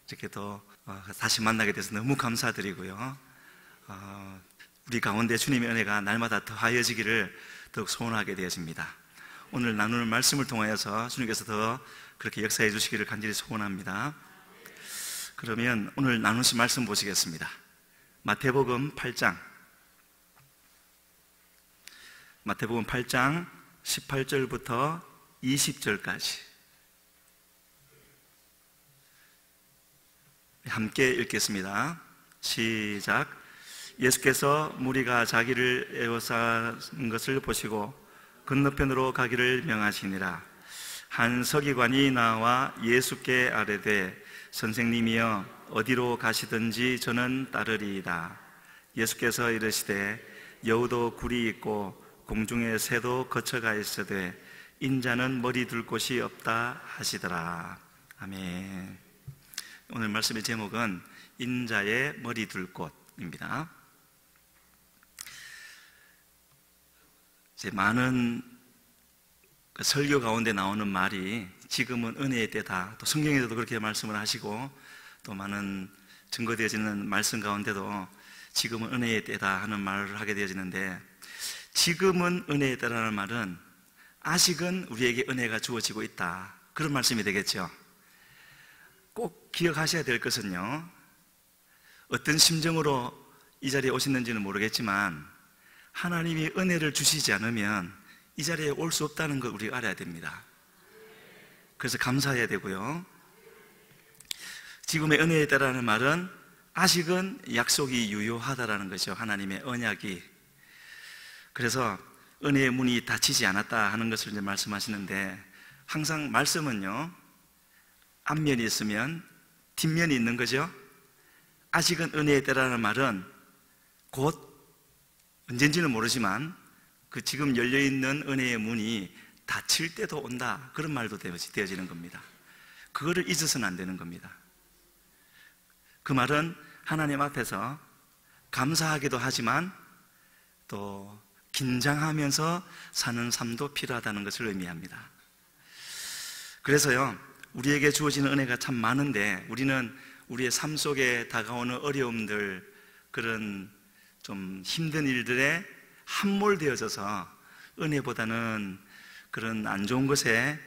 이렇게 또 다시 만나게 돼서 너무 감사드리고요. 우리 가운데 주님의 은혜가 날마다 더하여지기를 더욱 소원하게 되어집니다. 오늘 나누는 말씀을 통하여서 주님께서 더 그렇게 역사해 주시기를 간절히 소원합니다. 그러면 오늘 나누신 말씀 보시겠습니다. 마태복음 8장 18절부터 20절까지 함께 읽겠습니다. 시작. 예수께서 무리가 자기를 에워싼 것을 보시고 건너편으로 가기를 명하시니라. 한 서기관이 나와 예수께 아뢰되 선생님이여 어디로 가시든지 저는 따르리이다. 예수께서 이르시되 여우도 굴이 있고 공중의 새도 거쳐가 있으되 인자는 머리 둘 곳이 없다 하시더라. 아멘. 오늘 말씀의 제목은 인자의 머리 둘 곳입니다. 이제 많은 설교 가운데 나오는 말이 지금은 은혜의 때다, 또 성경에서도 그렇게 말씀을 하시고 또 많은 증거되어지는 말씀 가운데도 지금은 은혜의 때다 하는 말을 하게 되어지는데, 지금은 은혜의 때라는 말은 아직은 우리에게 은혜가 주어지고 있다, 그런 말씀이 되겠죠. 꼭 기억하셔야 될 것은요, 어떤 심정으로 이 자리에 오셨는지는 모르겠지만 하나님이 은혜를 주시지 않으면 이 자리에 올 수 없다는 걸 우리가 알아야 됩니다. 그래서 감사해야 되고요. 지금의 은혜에 따라는 말은 아직은 약속이 유효하다라는 것이죠. 하나님의 언약이. 그래서 은혜의 문이 닫히지 않았다 하는 것을 이제 말씀하시는데, 항상 말씀은요, 앞면이 있으면 뒷면이 있는 거죠. 아직은 은혜에 따라는 말은 곧 언젠지는 모르지만 그 지금 열려있는 은혜의 문이 닫힐 때도 온다, 그런 말도 되어지는 겁니다. 그거를 잊어서는 안 되는 겁니다. 그 말은 하나님 앞에서 감사하기도 하지만 또 긴장하면서 사는 삶도 필요하다는 것을 의미합니다. 그래서요, 우리에게 주어지는 은혜가 참 많은데 우리는 우리의 삶 속에 다가오는 어려움들, 그런 좀 힘든 일들에 함몰되어져서 은혜보다는 그런 안 좋은 것에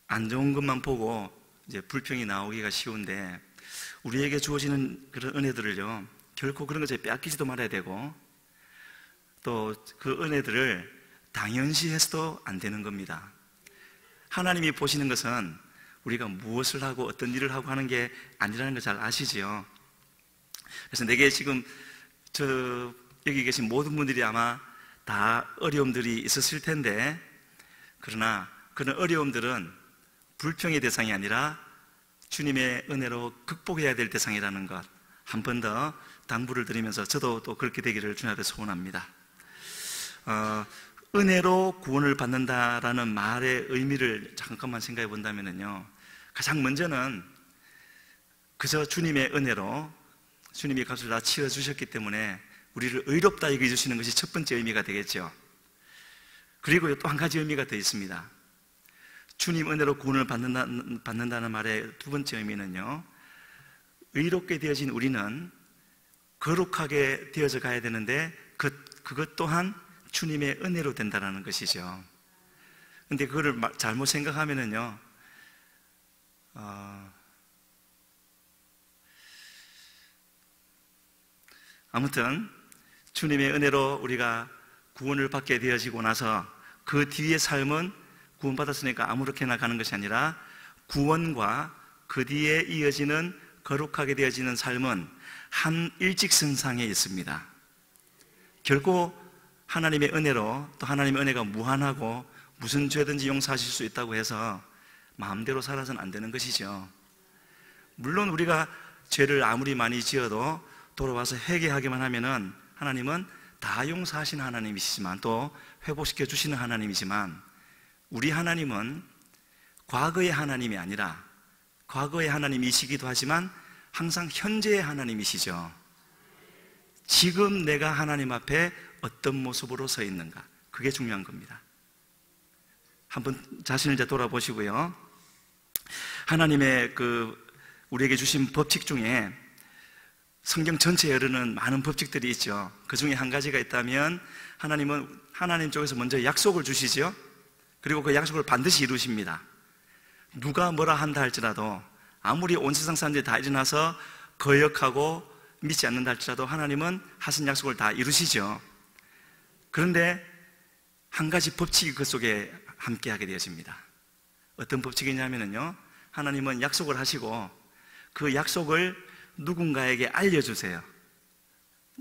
안 좋은 것만 보고 이제 불평이 나오기가 쉬운데, 우리에게 주어지는 그런 은혜들을요, 결코 그런 것에 빼앗기지도 말아야 되고 또 그 은혜들을 당연시해서도 안 되는 겁니다. 하나님이 보시는 것은 우리가 무엇을 하고 어떤 일을 하고 하는 게 아니라는 거 잘 아시지요. 그래서 내게 지금 여기 계신 모든 분들이 아마 다 어려움들이 있었을 텐데, 그러나 그런 어려움들은 불평의 대상이 아니라 주님의 은혜로 극복해야 될 대상이라는 것, 한 번 더 당부를 드리면서 저도 또 그렇게 되기를 주님 앞에 소원합니다. 은혜로 구원을 받는다라는 말의 의미를 잠깐만 생각해 본다면요, 가장 먼저는 그저 주님의 은혜로 주님이 값을 다 치러주셨기 때문에 우리를 의롭다 여겨주시는 것이 첫 번째 의미가 되겠죠. 그리고 또 한 가지 의미가 더 있습니다. 주님 은혜로 구원을 받는다는 말의 두 번째 의미는요, 의롭게 되어진 우리는 거룩하게 되어져 가야 되는데 그것 또한 주님의 은혜로 된다는 것이죠. 근데 그거를 잘못 생각하면은요, 아무튼 주님의 은혜로 우리가 구원을 받게 되어지고 나서 그 뒤의 삶은 구원받았으니까 아무렇게나 가는 것이 아니라 구원과 그 뒤에 이어지는 거룩하게 되어지는 삶은 한 일직선상에 있습니다. 결코 하나님의 은혜로, 또 하나님의 은혜가 무한하고 무슨 죄든지 용서하실 수 있다고 해서 마음대로 살아서는 안 되는 것이죠. 물론 우리가 죄를 아무리 많이 지어도 돌아와서 회개하기만 하면은 하나님은 다 용서하시는 하나님이시지만 또 회복시켜 주시는 하나님이지만, 우리 하나님은 과거의 하나님이 아니라 과거의 하나님이시기도 하지만 항상 현재의 하나님이시죠. 지금 내가 하나님 앞에 어떤 모습으로 서 있는가, 그게 중요한 겁니다. 한번 자신을 이제 돌아보시고요, 하나님의 그 우리에게 주신 법칙 중에 성경 전체에 흐르는 많은 법칙들이 있죠. 그 중에 한 가지가 있다면 하나님은 하나님 쪽에서 먼저 약속을 주시죠. 그리고 그 약속을 반드시 이루십니다. 누가 뭐라 한다 할지라도, 아무리 온 세상 사람들이 다 일어나서 거역하고 믿지 않는다 할지라도 하나님은 하신 약속을 다 이루시죠. 그런데 한 가지 법칙이 그 속에 함께하게 되어집니다. 어떤 법칙이냐면요, 하나님은 약속을 하시고 그 약속을 누군가에게 알려주세요.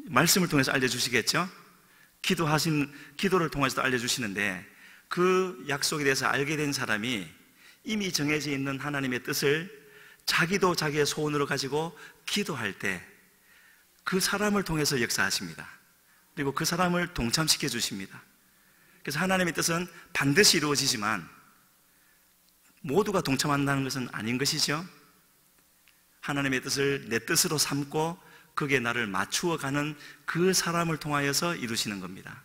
말씀을 통해서 알려주시겠죠? 기도를 통해서도 알려주시는데, 그 약속에 대해서 알게 된 사람이 이미 정해져 있는 하나님의 뜻을 자기도 자기의 소원으로 가지고 기도할 때 그 사람을 통해서 역사하십니다. 그리고 그 사람을 동참시켜 주십니다. 그래서 하나님의 뜻은 반드시 이루어지지만 모두가 동참한다는 것은 아닌 것이죠. 하나님의 뜻을 내 뜻으로 삼고 거기에 나를 맞추어가는 그 사람을 통하여서 이루시는 겁니다.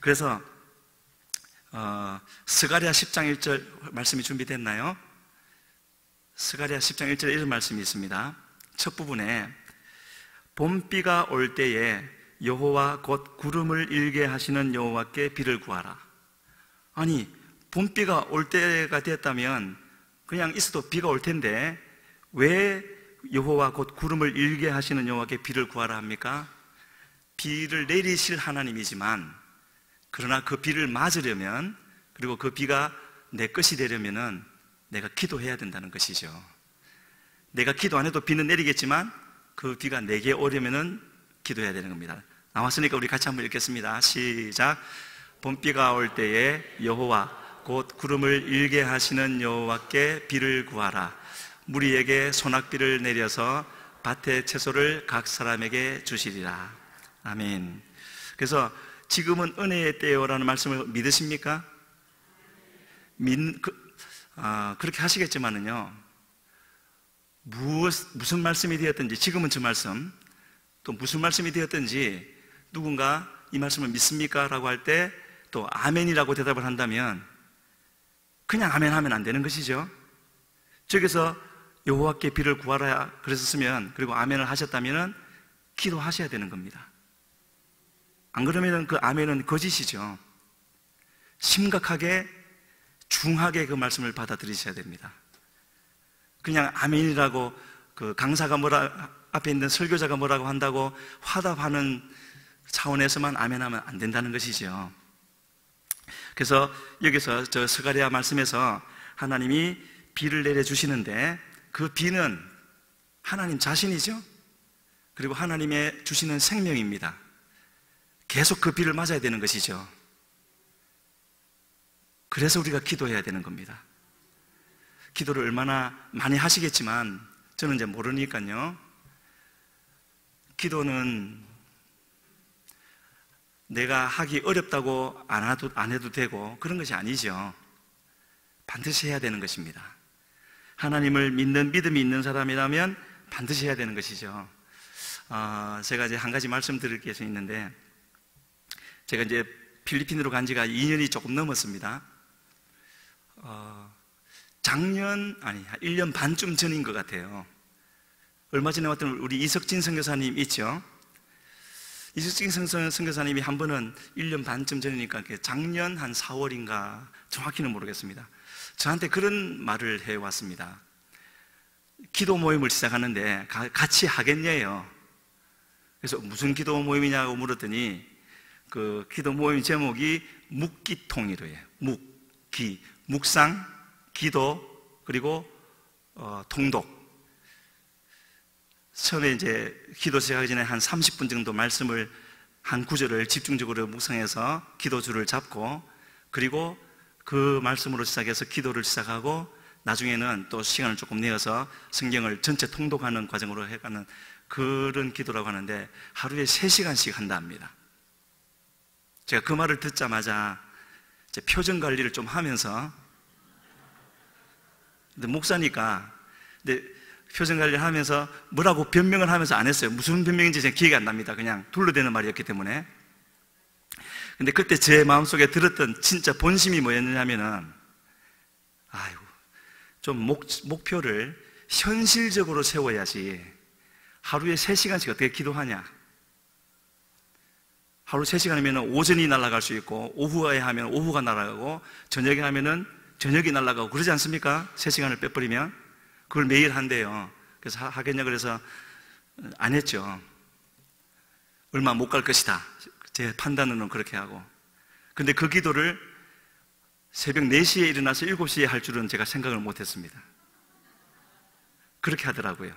그래서 스가랴 10장 1절 말씀이 준비됐나요? 스가랴 10장 1절에 이런 말씀이 있습니다. 첫 부분에 봄비가 올 때에 여호와 곧 구름을 일게 하시는 여호와께 비를 구하라. 아니, 봄비가 올 때가 됐다면 그냥 있어도 비가 올 텐데 왜 여호와 곧 구름을 일게 하시는 여호와께 비를 구하라 합니까? 비를 내리실 하나님이지만, 그러나 그 비를 맞으려면, 그리고 그 비가 내 것이 되려면은 내가 기도해야 된다는 것이죠. 내가 기도 안 해도 비는 내리겠지만 그 비가 내게 오려면은 기도해야 되는 겁니다. 나왔으니까 우리 같이 한번 읽겠습니다. 시작. 봄비가 올 때에 여호와 곧 구름을 일게 하시는 여호와께 비를 구하라. 무리에게 소낙비를 내려서 밭의 채소를 각 사람에게 주시리라. 아멘. 그래서 지금은 은혜의 때요라는 말씀을 믿으십니까? 그렇게 하시겠지만은요, 무슨 말씀이 되었든지, 지금은 저 말씀, 또 무슨 말씀이 되었든지 누군가 이 말씀을 믿습니까? 라고 할 때 또 아멘이라고 대답을 한다면 그냥 아멘 하면 안 되는 것이죠. 저기서 여호와께 비를 구하라 그랬었으면, 그리고 아멘을 하셨다면 기도하셔야 되는 겁니다. 안 그러면 그 아멘은 거짓이죠. 심각하게 중하게 그 말씀을 받아들이셔야 됩니다. 그냥 아멘이라고 그 강사가 앞에 있는 설교자가 뭐라고 한다고 화답하는 차원에서만 아멘하면 안 된다는 것이죠. 그래서 여기서 저 스가랴 말씀에서 하나님이 비를 내려주시는데 그 비는 하나님 자신이죠. 그리고 하나님의 주시는 생명입니다. 계속 그 비를 맞아야 되는 것이죠. 그래서 우리가 기도해야 되는 겁니다. 기도를 얼마나 많이 하시겠지만 저는 이제 모르니까요. 기도는 내가 하기 어렵다고 안 해도 되고 그런 것이 아니죠. 반드시 해야 되는 것입니다. 하나님을 믿는 믿음이 있는 사람이라면 반드시 해야 되는 것이죠. 제가 이제 한 가지 말씀드릴 게 있는데, 제가 이제 필리핀으로 간 지가 2년이 조금 넘었습니다. 1년 반쯤 전인 것 같아요. 얼마 전에 왔던 우리 이석진 선교사님 있죠? 이석진 선교사님이 한 번은 1년 반쯤 전이니까 작년 한 4월인가 정확히는 모르겠습니다. 저한테 그런 말을 해왔습니다. 기도 모임을 시작하는데 같이 하겠냐요. 그래서 무슨 기도 모임이냐고 물었더니 그 기도 모임 제목이 묵기통이래요. 묵상, 기도, 그리고 통독. 처음에 이제 기도 시작하기 전에 한 30분 정도 말씀을 한 구절을 집중적으로 묵상해서 기도줄을 잡고, 그리고 그 말씀으로 시작해서 기도를 시작하고, 나중에는 또 시간을 조금 내어서 성경을 전체 통독하는 과정으로 해가는 그런 기도라고 하는데, 하루에 3시간씩 한다 합니다. 제가 그 말을 듣자마자 이제 표정 관리를 좀 하면서, 근데 목사니까, 근데 표정 관리를 하면서 뭐라고 변명을 하면서 안 했어요. 무슨 변명인지 제가 기억이 안 납니다. 그냥 둘러대는 말이었기 때문에. 근데 그때 제 마음속에 들었던 진짜 본심이 뭐였냐면은, 좀 목표를 현실적으로 세워야지 하루에 3시간씩 어떻게 기도하냐? 하루 3시간이면 오전이 날아갈 수 있고, 오후에 하면 오후가 날아가고, 저녁에 하면은 저녁이 날아가고, 그러지 않습니까? 3시간을 빼버리면. 그걸 매일 한대요. 그래서 하겠냐 그래서 안 했죠. 얼마 못 갈 것이다. 제 판단으로는 그렇게 하고. 근데 그 기도를 새벽 4시에 일어나서 7시에 할 줄은 제가 생각을 못 했습니다. 그렇게 하더라고요.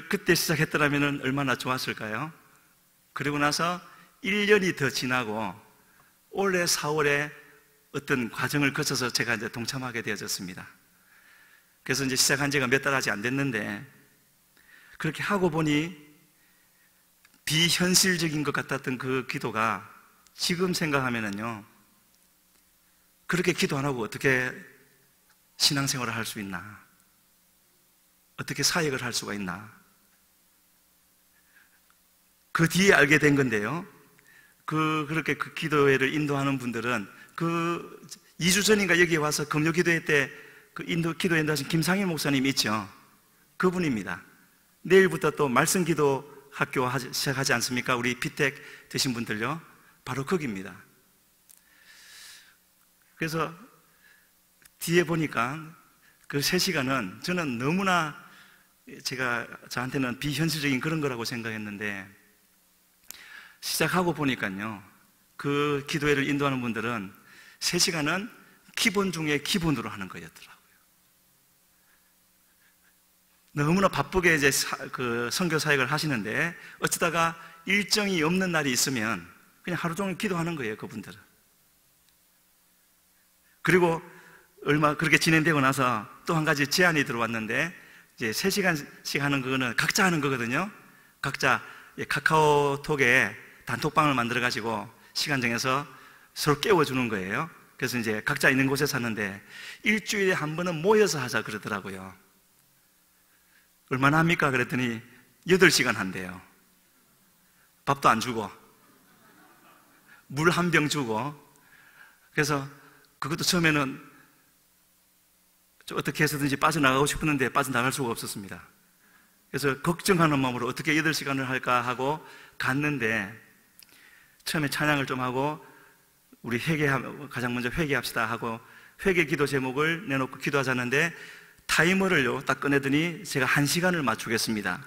그때 시작했더라면 얼마나 좋았을까요? 그리고 나서 1년이 더 지나고 올해 4월에 어떤 과정을 거쳐서 제가 이제 동참하게 되어졌습니다. 그래서 이제 시작한 지가 몇 달 하지 안 됐는데, 그렇게 하고 보니 비현실적인 것 같았던 그 기도가 지금 생각하면은요, 그렇게 기도 안 하고 어떻게 신앙생활을 할 수 있나? 어떻게 사역을 할 수가 있나? 그 뒤에 알게 된 건데요. 그렇게 그 기도회를 인도하는 분들은 2주 전인가 여기에 와서 금요 기도회 때 기도 인도하신 김상일 목사님 있죠? 그분입니다. 내일부터 또 말씀 기도 학교 시작하지 않습니까? 우리 피택 되신 분들요. 바로 거기입니다. 그래서 뒤에 보니까 그 3시간은 저는 너무나 저한테는 비현실적인 그런 거라고 생각했는데, 시작하고 보니까요, 그 기도회를 인도하는 분들은 3시간은 기본 중에 기본으로 하는 거였더라고요. 너무나 바쁘게 이제 그 선교 사역을 하시는데, 어쩌다가 일정이 없는 날이 있으면 그냥 하루 종일 기도하는 거예요, 그분들은. 그리고 그렇게 진행되고 나서 또 한 가지 제안이 들어왔는데, 이제 3시간씩 하는 그거는 각자 하는 거거든요. 각자 카카오톡에 단톡방을 만들어 가지고 시간 정해서 서로 깨워주는 거예요. 그래서 이제 각자 있는 곳에서 하는데, 일주일에 한 번은 모여서 하자 그러더라고요. 얼마나 합니까? 그랬더니 8시간 한대요. 밥도 안 주고 물 한 병 주고. 그래서 그것도 처음에는 어떻게 해서든지 빠져나가고 싶었는데 빠져나갈 수가 없었습니다. 그래서 걱정하는 마음으로 어떻게 8시간을 할까 하고 갔는데, 처음에 찬양을 좀 하고 우리 가장 먼저 회개합시다 하고 회개 기도 제목을 내놓고 기도하자는데, 타이머를요 딱 꺼내더니 제가 1시간을 맞추겠습니다.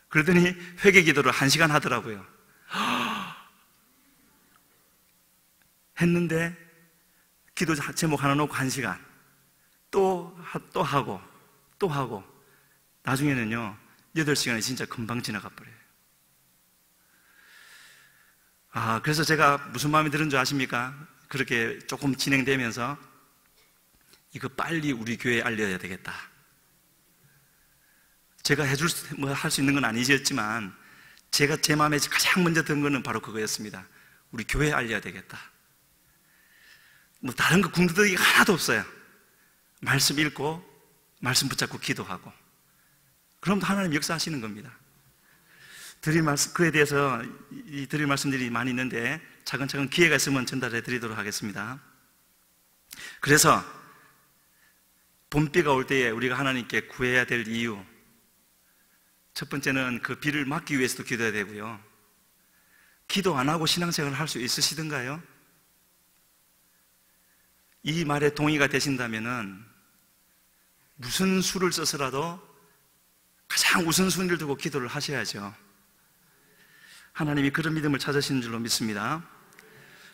그러더니 회개 기도를 1시간 하더라고요. 했는데 기도 제목 하나 놓고 1시간 또 하고 또 하고, 나중에는요 8시간이 진짜 금방 지나가 버려요. 그래서 제가 무슨 마음이 드는 줄 아십니까? 그렇게 조금 진행되면서 이거 빨리 우리 교회에 알려야 되겠다. 제가 할 수 있는 건 아니었지만 제가 제 마음에 가장 먼저 든 거는 바로 그거였습니다. 우리 교회에 알려야 되겠다. 다른 거 궁극이 하나도 없어요. 말씀 읽고 말씀 붙잡고 기도하고, 그럼 하나님 역사하시는 겁니다. 그에 대해서 드릴 말씀들이 많이 있는데 차근차근 기회가 있으면 전달해 드리도록 하겠습니다. 그래서 봄비가 올 때에 우리가 하나님께 구해야 될 이유, 첫 번째는 그 비를 막기 위해서도 기도해야 되고요. 기도 안 하고 신앙생활을 할 수 있으시던가요? 이 말에 동의가 되신다면은 무슨 수를 써서라도 가장 우선순위를 두고 기도를 하셔야죠. 하나님이 그런 믿음을 찾으시는 줄로 믿습니다.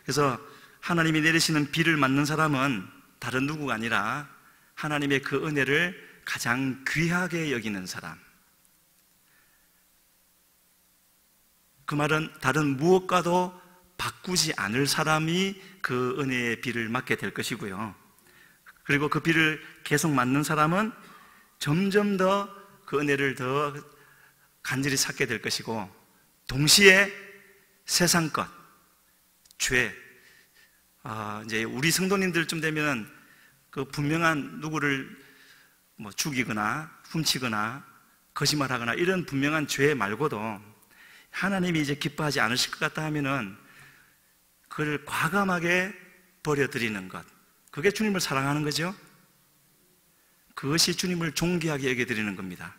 그래서 하나님이 내리시는 비를 맞는 사람은 다른 누구가 아니라 하나님의 그 은혜를 가장 귀하게 여기는 사람. 그 말은 다른 무엇과도 바꾸지 않을 사람이 그 은혜의 비를 맞게 될 것이고요. 그리고 그 비를 계속 맞는 사람은 점점 더 그 은혜를 더 간절히 찾게 될 것이고, 동시에 세상 것, 죄, 이제 우리 성도님들쯤 되면 그 분명한 누구를 죽이거나 훔치거나 거짓말하거나 이런 분명한 죄 말고도 하나님이 이제 기뻐하지 않으실 것 같다 하면은 그를 과감하게 버려드리는 것, 그게 주님을 사랑하는 거죠. 그것이 주님을 존귀하게 여겨드리는 겁니다.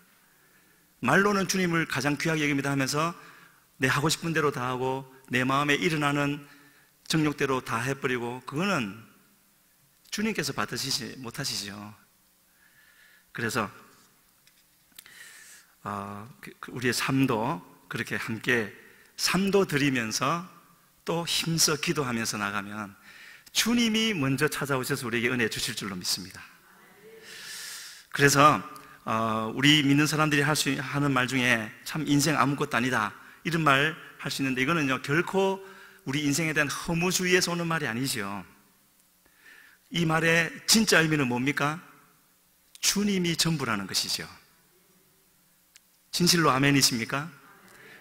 말로는 주님을 가장 귀하게 여깁니다 하면서 내 하고 싶은 대로 다 하고 내 마음에 일어나는 정욕대로 다 해버리고, 그거는 주님께서 받으시지 못하시죠. 그래서 우리의 삶도 그렇게 함께 삶도 드리면서 또 힘써 기도하면서 나가면 주님이 먼저 찾아오셔서 우리에게 은혜 주실 줄로 믿습니다. 그래서 우리 믿는 사람들이 하는 말 중에 참 인생 아무것도 아니다 이런 말 할 수 있는데, 이거는요 결코 우리 인생에 대한 허무주의에서 오는 말이 아니죠. 이 말의 진짜 의미는 뭡니까? 주님이 전부라는 것이죠. 진실로 아멘이십니까?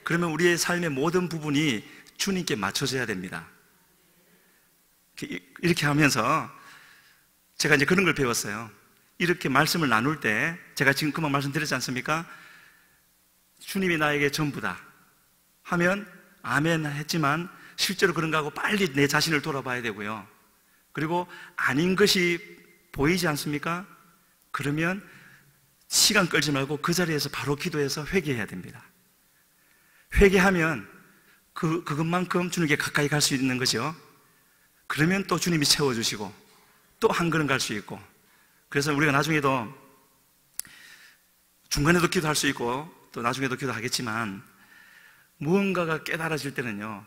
그러면 우리의 삶의 모든 부분이 주님께 맞춰져야 됩니다. 이렇게 하면서 제가 이제 그런 걸 배웠어요. 이렇게 말씀을 나눌 때 제가 지금 그만 말씀드렸지 않습니까? 주님이 나에게 전부다 하면 아멘 했지만 실제로 그런가 하고 빨리 내 자신을 돌아봐야 되고요. 그리고 아닌 것이 보이지 않습니까? 그러면 시간 끌지 말고 그 자리에서 바로 기도해서 회개해야 됩니다. 회개하면 그것만큼 주님께 가까이 갈 수 있는 거죠. 그러면 또 주님이 채워주시고 또 한 걸음 갈 수 있고, 그래서 우리가 나중에도 중간에도 기도할 수 있고 또 나중에도 기도하겠지만, 무언가가 깨달아질 때는요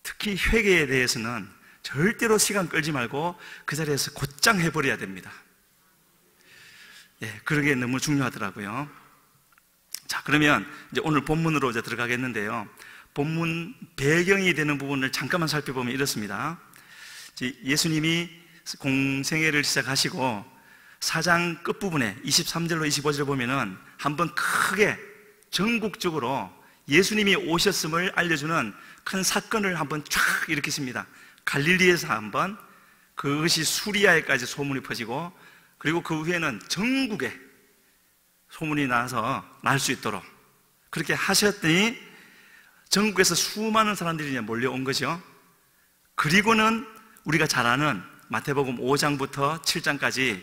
특히 회개에 대해서는 절대로 시간 끌지 말고 그 자리에서 곧장 해버려야 됩니다. 그러게 너무 중요하더라고요. 자, 그러면 이제 오늘 본문으로 이제 들어가겠는데요. 본문 배경이 되는 부분을 잠깐만 살펴보면 이렇습니다. 예수님이 공생애를 시작하시고 4장 끝부분에 23절로 25절을 보면은 한번 크게 전국적으로 예수님이 오셨음을 알려주는 큰 사건을 한번 쫙 일으키십니다. 갈릴리에서 한번, 그것이 수리아에까지 소문이 퍼지고, 그리고 그 후에는 전국에 소문이 나서 날 수 있도록 그렇게 하셨더니 전국에서 수많은 사람들이 몰려온 거죠. 그리고는 우리가 잘 아는 마태복음 5장부터 7장까지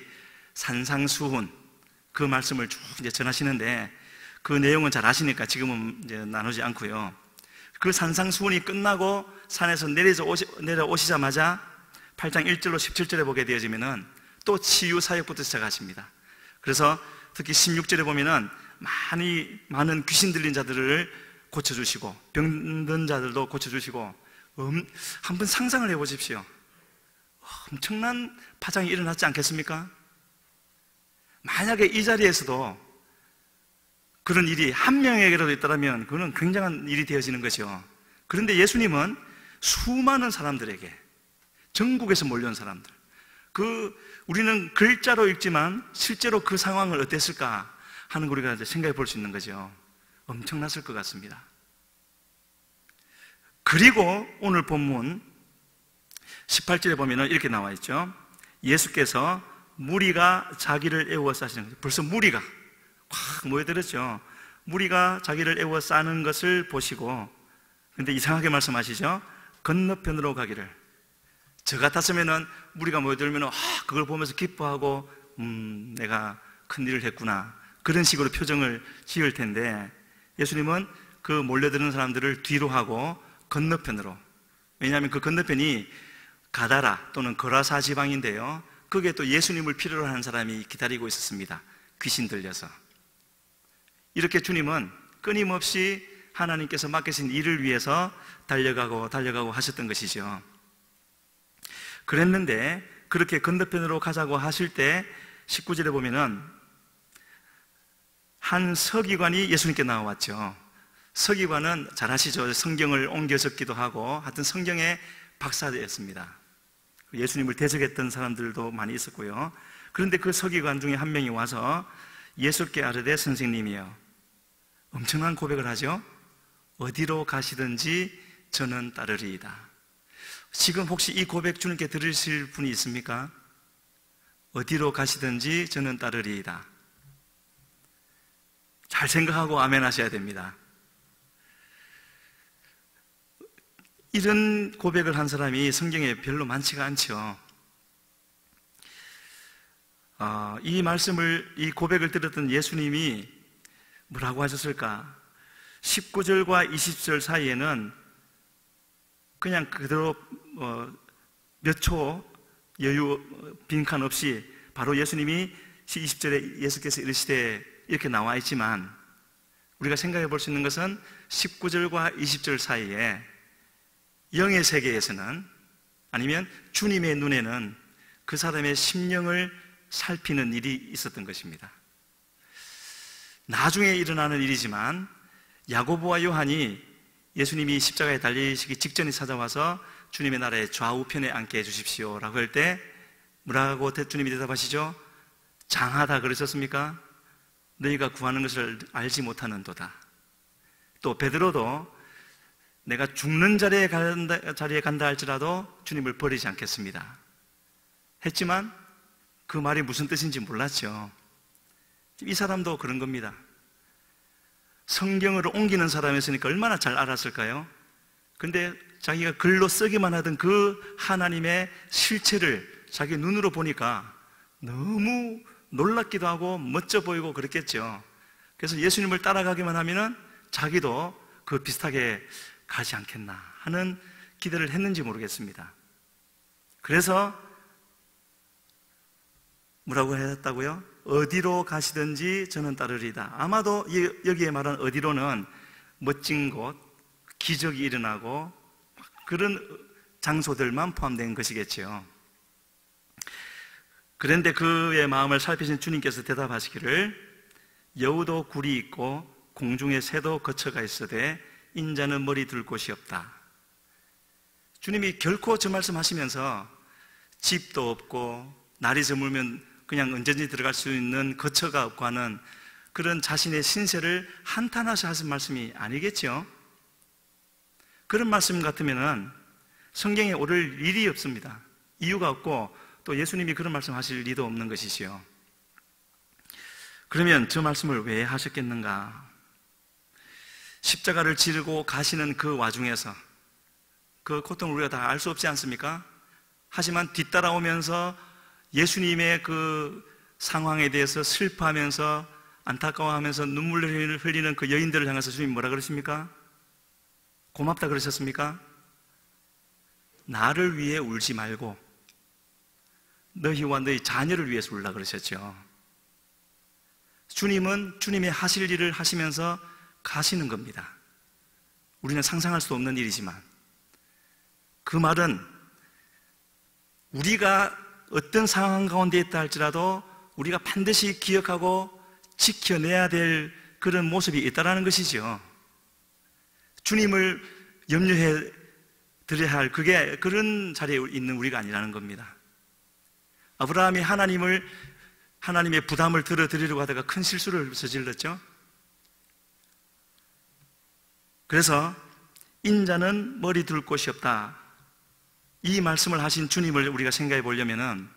산상수훈 그 말씀을 쭉 이제 전하시는데, 그 내용은 잘 아시니까 지금은 이제 나누지 않고요. 그 산상수훈이 끝나고 산에서 내려오시자마자 8장 1절로 17절에 보게 되어지면은 또 치유사역부터 시작하십니다. 그래서 특히 16절에 보면은 많은 귀신 들린 자들을 고쳐주시고 병든 자들도 고쳐주시고, 한번 상상을 해보십시오. 엄청난 파장이 일어났지 않겠습니까? 만약에 이 자리에서도 그런 일이 한 명에게라도 있다면 그거는 굉장한 일이 되어지는 거죠. 그런데 예수님은 수많은 사람들에게, 전국에서 몰려온 사람들, 우리는 글자로 읽지만 실제로 그 상황을 어땠을까 하는 거 우리가 이제 생각해 볼 수 있는 거죠. 엄청났을 것 같습니다. 그리고 오늘 본문 18절에 보면 이렇게 나와 있죠. 예수께서 무리가 자기를 애워싸 하시는 거죠. 벌써 무리가 확 모여들었죠. 무리가 자기를 애워싸는 것을 보시고, 근데 이상하게 말씀하시죠. 건너편으로 가기를. 저 같았으면은 무리가 모여들면 그걸 보면서 기뻐하고 내가 큰일을 했구나 그런 식으로 표정을 지을 텐데, 예수님은 그 몰려드는 사람들을 뒤로 하고 건너편으로, 왜냐하면 그 건너편이 가다라 또는 거라사 지방인데요, 거기에 또 예수님을 필요로 하는 사람이 기다리고 있었습니다. 귀신 들려서. 이렇게 주님은 끊임없이 하나님께서 맡기신 일을 위해서 달려가고 하셨던 것이죠. 그랬는데 그렇게 건너편으로 가자고 하실 때 19절에 보면은 한 서기관이 예수님께 나와왔죠. 서기관은 잘 아시죠? 성경을 옮겨 적기도 하고 하여튼 성경의 박사였습니다. 예수님을 대적했던 사람들도 많이 있었고요. 그런데 그 서기관 중에 한 명이 와서 예수께 아르되 선생님이여, 엄청난 고백을 하죠. 어디로 가시든지 저는 따르리이다. 지금 혹시 이 고백 주님께 들으실 분이 있습니까? 어디로 가시든지 저는 따르리이다. 잘 생각하고 아멘 하셔야 됩니다. 이런 고백을 한 사람이 성경에 별로 많지가 않죠. 이 말씀을, 이 고백을 들었던 예수님이 뭐라고 하셨을까? 19절과 20절 사이에는 그냥 그대로 몇 초 여유 빈칸 없이 바로 예수님이 20절에 예수께서 이르시되 이렇게 나와 있지만, 우리가 생각해 볼 수 있는 것은 19절과 20절 사이에 영의 세계에서는, 아니면 주님의 눈에는 그 사람의 심령을 살피는 일이 있었던 것입니다. 나중에 일어나는 일이지만 야고보와 요한이 예수님이 십자가에 달리시기 직전에 찾아와서 주님의 나라의 좌우편에 앉게 해주십시오 라고 할 때 뭐라고 주님이 대답하시죠? 장하다 그러셨습니까? 너희가 구하는 것을 알지 못하는도다. 또 베드로도 내가 죽는 자리에 간다 할지라도 주님을 버리지 않겠습니다 했지만 그 말이 무슨 뜻인지 몰랐죠. 이 사람도 그런 겁니다. 성경을 옮기는 사람이었으니까 얼마나 잘 알았을까요? 근데 자기가 글로 쓰기만 하던 그 하나님의 실체를 자기 눈으로 보니까 너무 놀랍기도 하고 멋져 보이고 그랬겠죠. 그래서 예수님을 따라가기만 하면은 자기도 그 비슷하게 가지 않겠나 하는 기대를 했는지 모르겠습니다. 그래서 뭐라고 했다고요? 어디로 가시든지 저는 따르리다. 아마도 여기에 말한 어디로는 멋진 곳, 기적이 일어나고 그런 장소들만 포함된 것이겠죠. 그런데 그의 마음을 살피신 주님께서 대답하시기를 여우도 굴이 있고 공중에 새도 거처가 있으되 인자는 머리 둘 곳이 없다. 주님이 결코 저 말씀하시면서 집도 없고 날이 저물면 그냥 언제든지 들어갈 수 있는 거처가 없고 하는 그런 자신의 신세를 한탄하셔 하신 말씀이 아니겠죠. 그런 말씀 같으면 성경에 오를 일이 없습니다. 이유가 없고 또 예수님이 그런 말씀 하실 리도 없는 것이지요. 그러면 저 말씀을 왜 하셨겠는가? 십자가를 지르고 가시는 그 와중에서 그 고통을 우리가 다 알 수 없지 않습니까? 하지만 뒤따라오면서 예수님의 그 상황에 대해서 슬퍼하면서 안타까워하면서 눈물을 흘리는 그 여인들을 향해서 주님이 뭐라 그러십니까? 고맙다 그러셨습니까? 나를 위해 울지 말고 너희와 너희 자녀를 위해서 울라 그러셨죠. 주님은 주님의 하실 일을 하시면서 가시는 겁니다. 우리는 상상할 수 없는 일이지만 그 말은 우리가 어떤 상황 가운데 있다 할지라도 우리가 반드시 기억하고 지켜내야 될 그런 모습이 있다는 것이죠. 주님을 염려해 드려야 할 그런 자리에 있는 우리가 아니라는 겁니다. 아브라함이 하나님의 부담을 들어드리려고 하다가 큰 실수를 저질렀죠. 그래서 인자는 머리 둘 곳이 없다. 이 말씀을 하신 주님을 우리가 생각해 보려면은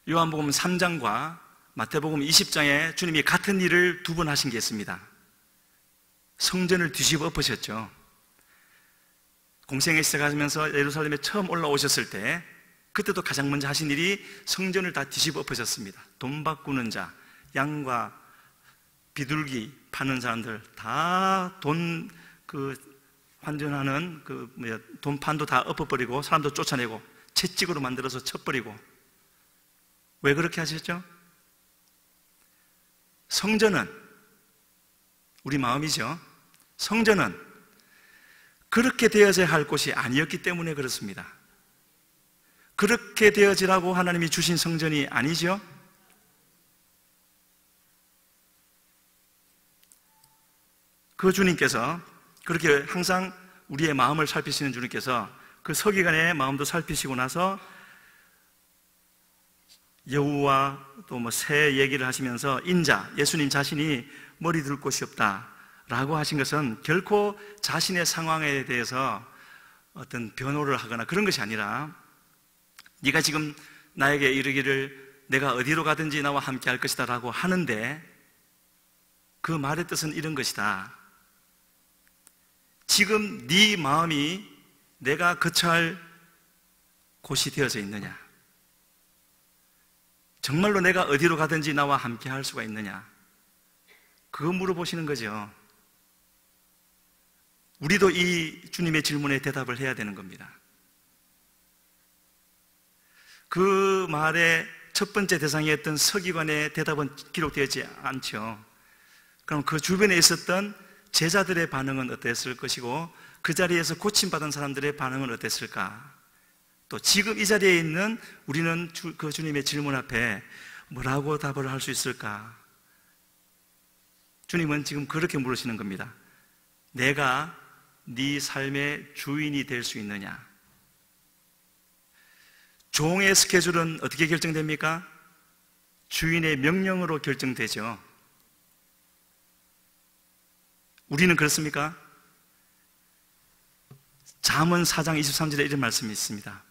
요한복음 3장과 마태복음 20장에 주님이 같은 일을 두 번 하신 게 있습니다. 성전을 뒤집어 엎으셨죠. 공생에 시작하면서 예루살렘에 처음 올라오셨을 때 그때도 가장 먼저 하신 일이 성전을 다 뒤집어 엎으셨습니다. 돈 바꾸는 자, 양과 비둘기 파는 사람들 다 돈 환전하는 돈판도 다 엎어버리고 사람도 쫓아내고 채찍으로 만들어서 쳐버리고. 왜 그렇게 하셨죠? 성전은 우리 마음이죠. 성전은 그렇게 되어져야 할 곳이 아니었기 때문에 그렇습니다. 그렇게 되어지라고 하나님이 주신 성전이 아니죠. 그 주님께서 그렇게 항상 우리의 마음을 살피시는 주님께서 그 서기관의 마음도 살피시고 나서 여우와 또 새 얘기를 하시면서 인자, 예수님 자신이 머리 둘 곳이 없다 라고 하신 것은 결코 자신의 상황에 대해서 어떤 변호를 하거나 그런 것이 아니라 네가 지금 나에게 이르기를 내가 어디로 가든지 나와 함께 할 것이다 라고 하는데 그 말의 뜻은 이런 것이다. 지금 네 마음이 내가 거처할 곳이 되어져 있느냐? 정말로 내가 어디로 가든지 나와 함께 할 수가 있느냐? 그거 물어보시는 거죠. 우리도 이 주님의 질문에 대답을 해야 되는 겁니다. 그 말의 첫 번째 대상이었던 서기관의 대답은 기록되지 않죠. 그럼 그 주변에 있었던 제자들의 반응은 어땠을 것이고, 그 자리에서 고침받은 사람들의 반응은 어땠을까? 또 지금 이 자리에 있는 우리는 그 주님의 질문 앞에 뭐라고 답을 할 수 있을까? 주님은 지금 그렇게 물으시는 겁니다. 내가 네 삶의 주인이 될 수 있느냐? 종의 스케줄은 어떻게 결정됩니까? 주인의 명령으로 결정되죠. 우리는 그렇습니까? 잠언 4장 23절에 이런 말씀이 있습니다.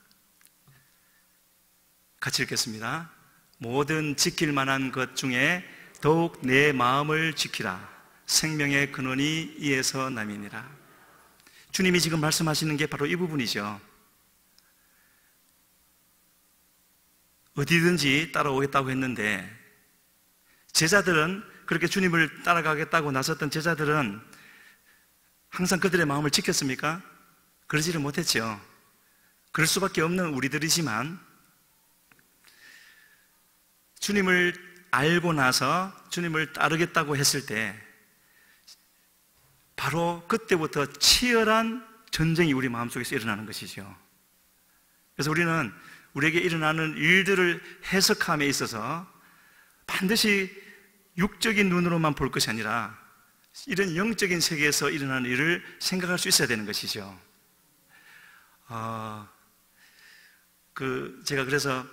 같이 읽겠습니다. 모든 지킬 만한 것 중에 더욱 내 마음을 지키라. 생명의 근원이 이에서 남이니라. 주님이 지금 말씀하시는 게 바로 이 부분이죠. 어디든지 따라오겠다고 했는데, 제자들은 그렇게 주님을 따라가겠다고 나섰던 제자들은 항상 그들의 마음을 지켰습니까? 그러지를 못했죠. 그럴 수밖에 없는 우리들이지만, 주님을 알고 나서 주님을 따르겠다고 했을 때 바로 그때부터 치열한 전쟁이 우리 마음속에서 일어나는 것이죠. 그래서 우리는 우리에게 일어나는 일들을 해석함에 있어서 반드시 육적인 눈으로만 볼 것이 아니라 이런 영적인 세계에서 일어나는 일을 생각할 수 있어야 되는 것이죠. 제가 그래서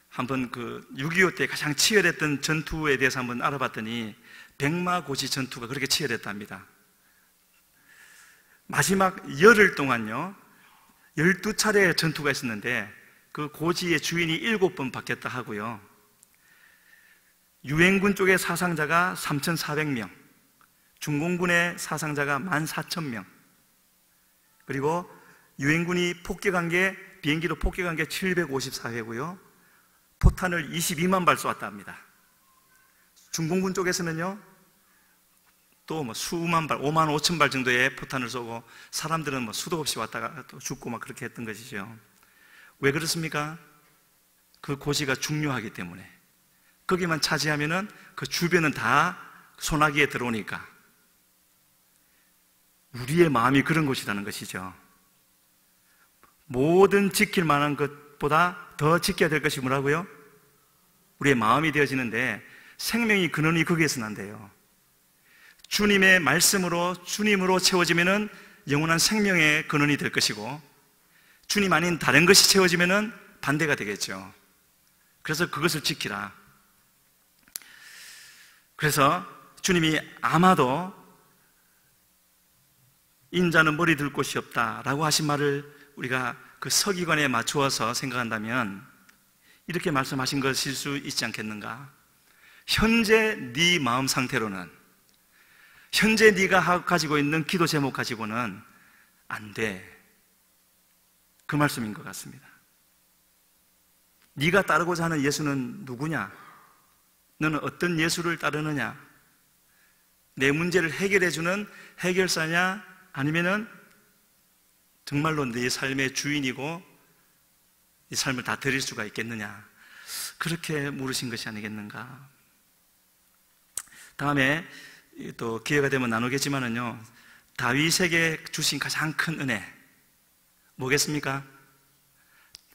한번 6.25 때 가장 치열했던 전투에 대해서 한번 알아봤더니 백마고지 전투가 그렇게 치열했답니다. 마지막 열흘 동안요 12차례 전투가 있었는데 그 고지의 주인이 7번 바뀌었다 하고요, 유엔군 쪽의 사상자가 3,400명, 중공군의 사상자가 14,000명, 그리고 유엔군이 비행기로 폭격한 게 754회고요 포탄을 22만 발 쏘았다 합니다. 중공군 쪽에서는요 또 수만 발, 5만 5천 발 정도의 포탄을 쏘고 사람들은 수도 없이 왔다가 또 죽고 그렇게 했던 것이죠. 왜 그렇습니까? 그 고지가 중요하기 때문에. 거기만 차지하면은 그 주변은 다 소나기에 들어오니까. 우리의 마음이 그런 곳이라는 것이죠. 모든 지킬 만한 것보다 더 지켜야 될 것이 뭐라고요? 우리의 마음이 되어지는데 생명이 근원이 거기에서 난대요. 주님의 말씀으로 주님으로 채워지면은 영원한 생명의 근원이 될 것이고, 주님 아닌 다른 것이 채워지면은 반대가 되겠죠. 그래서 그것을 지키라. 그래서 주님이 아마도 인자는 머리 들 곳이 없다라고 하신 말을 우리가 그 서기관에 맞추어서 생각한다면 이렇게 말씀하신 것일 수 있지 않겠는가? 현재 네 마음 상태로는, 현재 네가 가지고 있는 기도 제목 가지고는 안 돼. 그 말씀인 것 같습니다. 네가 따르고자 하는 예수는 누구냐? 너는 어떤 예수를 따르느냐? 내 문제를 해결해주는 해결사냐? 아니면은 정말로 네 삶의 주인이고 이 삶을 다 드릴 수가 있겠느냐? 그렇게 물으신 것이 아니겠는가? 다음에 또 기회가 되면 나누겠지만은요, 다윗에게 주신 가장 큰 은혜 뭐겠습니까?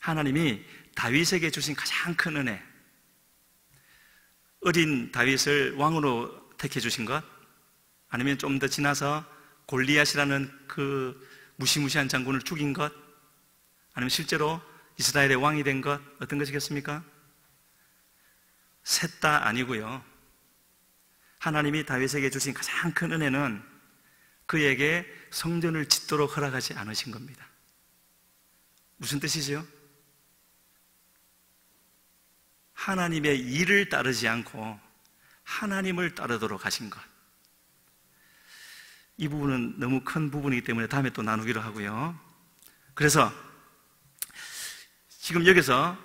하나님이 다윗에게 주신 가장 큰 은혜, 어린 다윗을 왕으로 택해 주신 것, 아니면 좀 더 지나서 골리앗이라는 그 무시무시한 장군을 죽인 것, 아니면 실제로 이스라엘의 왕이 된 것, 어떤 것이겠습니까? 셋 다 아니고요, 하나님이 다윗에게 주신 가장 큰 은혜는 그에게 성전을 짓도록 허락하지 않으신 겁니다. 무슨 뜻이죠? 하나님의 일을 따르지 않고 하나님을 따르도록 하신 것. 이 부분은 너무 큰 부분이기 때문에 다음에 또 나누기로 하고요. 그래서 지금 여기서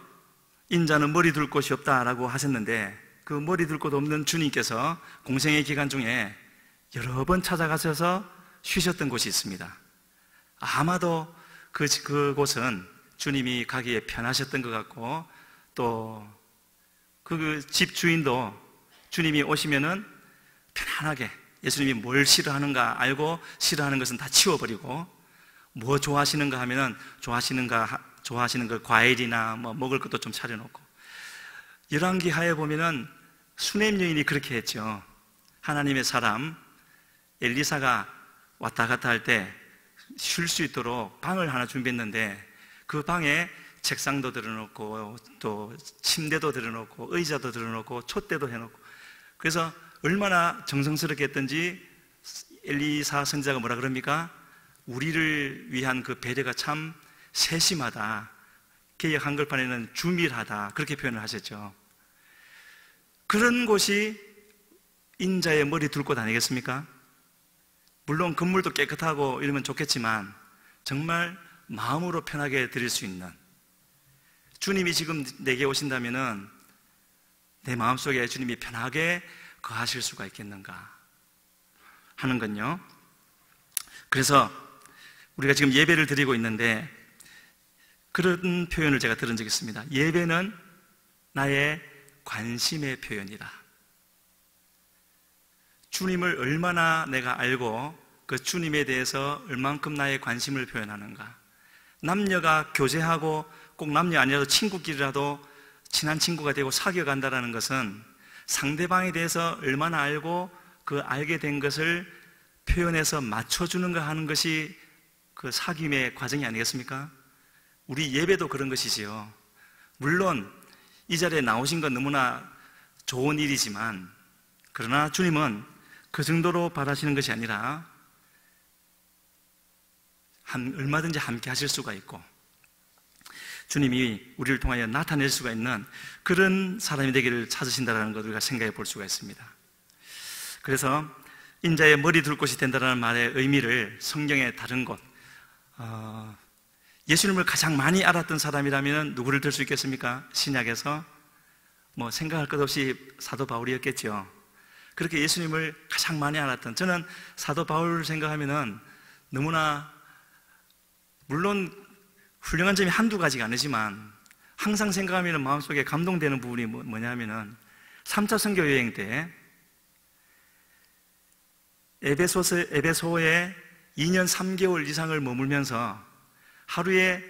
인자는 머리 둘 곳이 없다라고 하셨는데, 그 머리 둘 곳 없는 주님께서 공생의 기간 중에 여러 번 찾아가셔서 쉬셨던 곳이 있습니다. 아마도 그곳은 주님이 가기에 편하셨던 것 같고, 또 그 집 주인도 주님이 오시면은 편안하게 예수님이 뭘 싫어하는가 알고 싫어하는 것은 다 치워버리고, 뭐 좋아하시는가 하면은 좋아하시는 그 과일이나 뭐 먹을 것도 좀 차려놓고. 열왕기하에 보면은 수넴 여인이 그렇게 했죠. 하나님의 사람 엘리사가 왔다 갔다 할 때 쉴 수 있도록 방을 하나 준비했는데, 그 방에 책상도 들어놓고 또 침대도 들어놓고 의자도 들어놓고 촛대도 해놓고, 그래서 얼마나 정성스럽게 했던지 엘리사 선지자가 뭐라 그럽니까? 우리를 위한 그 배려가 참 세심하다, 개역 한글판에는 주밀하다, 그렇게 표현을 하셨죠. 그런 곳이 인자의 머리 둘 곳 아니겠습니까? 물론 건물도 깨끗하고 이러면 좋겠지만 정말 마음으로 편하게 드릴 수 있는, 주님이 지금 내게 오신다면은 내 마음속에 주님이 편하게 거하실 수가 있겠는가 하는 건요. 그래서 우리가 지금 예배를 드리고 있는데 그런 표현을 제가 들은 적이 있습니다. 예배는 나의 관심의 표현이다. 주님을 얼마나 내가 알고 그 주님에 대해서 얼만큼 나의 관심을 표현하는가. 남녀가 교제하고 꼭 남녀 아니라도 친구끼리라도 친한 친구가 되고 사귀어간다는 것은 상대방에 대해서 얼마나 알고 그 알게 된 것을 표현해서 맞춰주는가 하는 것이 그 사귐의 과정이 아니겠습니까? 우리 예배도 그런 것이지요. 물론 이 자리에 나오신 건 너무나 좋은 일이지만, 그러나 주님은 그 정도로 바라시는 것이 아니라 얼마든지 함께 하실 수가 있고 주님이 우리를 통하여 나타낼 수가 있는 그런 사람이 되기를 찾으신다는 것을 우리가 생각해 볼 수가 있습니다. 그래서 인자의 머리 둘 곳이 된다는 말의 의미를 성경의 다른 곳, 예수님을 가장 많이 알았던 사람이라면 누구를 들 수 있겠습니까? 신약에서 뭐 생각할 것 없이 사도 바울이었겠죠. 그렇게 예수님을 가장 많이 알았던, 저는 사도 바울을 생각하면은 너무나, 물론 훌륭한 점이 한두 가지가 아니지만 항상 생각하면 마음속에 감동되는 부분이 뭐냐면은 3차 선교 여행 때 에베소에 2년 3개월 이상을 머물면서 하루에,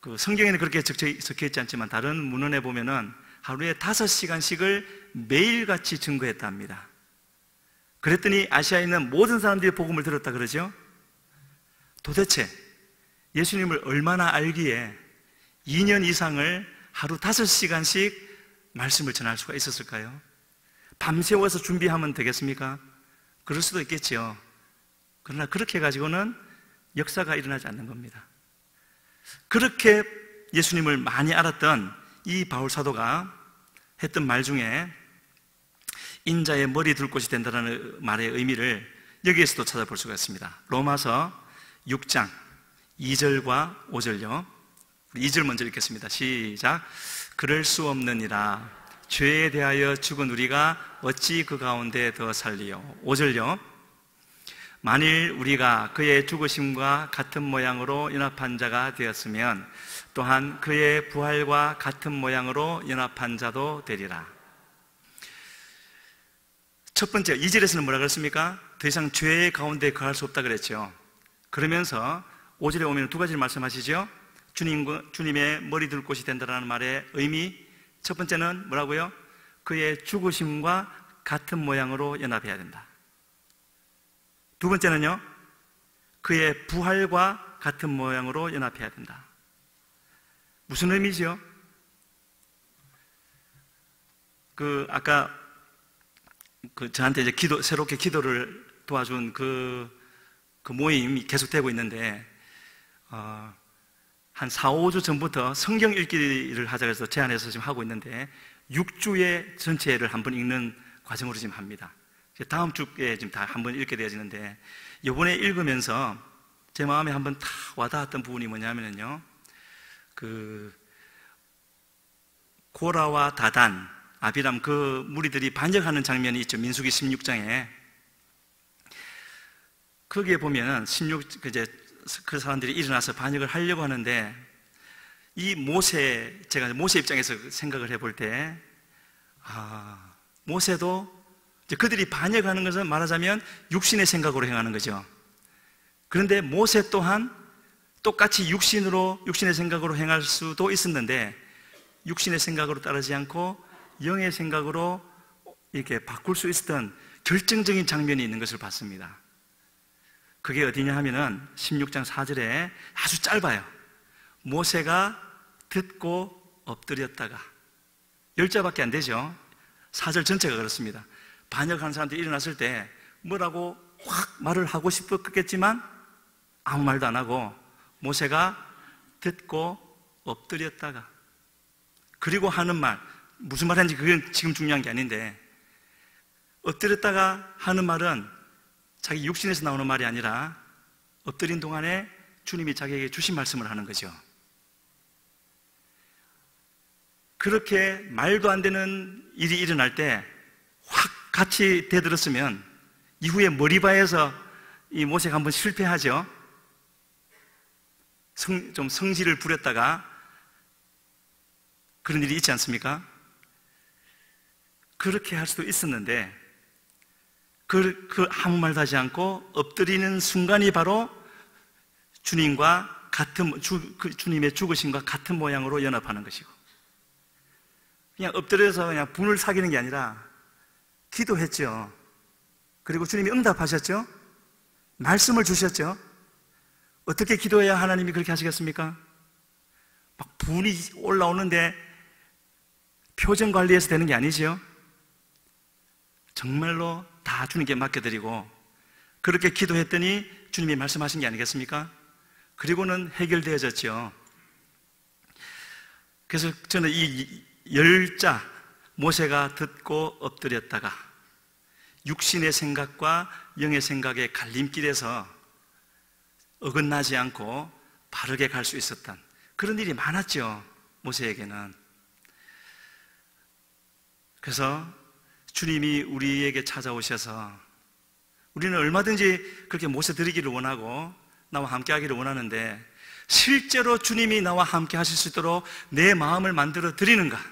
그 성경에는 그렇게 적혀 있지 않지만 다른 문헌에 보면은 하루에 5시간씩을 매일같이 증거했답니다. 그랬더니 아시아에 있는 모든 사람들이 복음을 들었다 그러죠. 도대체 예수님을 얼마나 알기에 2년 이상을 하루 5시간씩 말씀을 전할 수가 있었을까요? 밤새워서 준비하면 되겠습니까? 그럴 수도 있겠지요. 그러나 그렇게 가지고는 역사가 일어나지 않는 겁니다. 그렇게 예수님을 많이 알았던 이 바울 사도가 했던 말 중에 인자의 머리 둘 곳이 된다는 말의 의미를 여기에서도 찾아볼 수가 있습니다. 로마서 6장 2절과 5절요. 2절 먼저 읽겠습니다. 시작. 그럴 수 없느니라 죄에 대하여 죽은 우리가 어찌 그 가운데 더 살리요. 5절요. 만일 우리가 그의 죽으심과 같은 모양으로 연합한 자가 되었으면 또한 그의 부활과 같은 모양으로 연합한 자도 되리라. 첫 번째 2절에서는 뭐라 그랬습니까? 더 이상 죄의 가운데 거할 수 없다 그랬죠. 그러면서 5절에 오면 두 가지를 말씀하시죠. 주님의 머리 둘 곳이 된다는 말의 의미, 첫 번째는 뭐라고요? 그의 죽으심과 같은 모양으로 연합해야 된다. 두 번째는요, 그의 부활과 같은 모양으로 연합해야 된다. 무슨 의미죠? 아까 저한테 이제 새롭게 기도를 도와준 그 모임이 계속되고 있는데, 한 4, 5주 전부터 성경 읽기를 하자 해서 제안해서 지금 하고 있는데 6주의 전체를 한번 읽는 과정으로 지금 합니다. 다음 주에 지금 다 한번 읽게 되어지는데, 이번에 읽으면서 제 마음에 한번 다 와닿았던 부분이 뭐냐면요, 고라와 다단, 아비람 그 무리들이 반역하는 장면이 있죠. 민수기 16장에. 거기에 보면은 그 사람들이 일어나서 반역을 하려고 하는데, 이 모세, 제가 모세 입장에서 생각을 해볼 때, 모세도 이제 그들이 반역하는 것은 말하자면 육신의 생각으로 행하는 거죠. 그런데 모세 또한 똑같이 육신의 생각으로 행할 수도 있었는데, 육신의 생각으로 따르지 않고 영의 생각으로 이렇게 바꿀 수 있었던 결정적인 장면이 있는 것을 봤습니다. 그게 어디냐 하면은 16장 4절에 아주 짧아요. 모세가 듣고 엎드렸다가, 10자밖에 안 되죠. 4절 전체가 그렇습니다. 반역하는 사람들이 일어났을 때 뭐라고 확 말을 하고 싶었겠지만 아무 말도 안 하고 모세가 듣고 엎드렸다가, 그리고 하는 말, 무슨 말 하는지 그건 지금 중요한 게 아닌데, 엎드렸다가 하는 말은 자기 육신에서 나오는 말이 아니라 엎드린 동안에 주님이 자기에게 주신 말씀을 하는 거죠. 그렇게 말도 안 되는 일이 일어날 때 확 같이 대들었으면 이후에 머리바에서 이 모세가 한번 실패하죠. 좀 성질을 부렸다가 그런 일이 있지 않습니까? 그렇게 할 수도 있었는데, 아무 말도 하지 않고 엎드리는 순간이 바로 주님과 주님의 죽으심과 같은 모양으로 연합하는 것이고, 그냥 엎드려서 그냥 분을 사귀는 게 아니라 기도했죠. 그리고 주님이 응답하셨죠. 말씀을 주셨죠. 어떻게 기도해야 하나님이 그렇게 하시겠습니까? 막 분이 올라오는데 표정 관리해서 되는 게 아니죠. 정말로 다 주님께 맡겨드리고 그렇게 기도했더니 주님이 말씀하신 게 아니겠습니까? 그리고는 해결되어졌죠. 그래서 저는 이 10자, 모세가 듣고 엎드렸다가 육신의 생각과 영의 생각의 갈림길에서 어긋나지 않고 바르게 갈 수 있었던 그런 일이 많았죠, 모세에게는. 그래서 주님이 우리에게 찾아오셔서, 우리는 얼마든지 그렇게 모세 드리기를 원하고 나와 함께 하기를 원하는데, 실제로 주님이 나와 함께 하실 수 있도록 내 마음을 만들어 드리는가?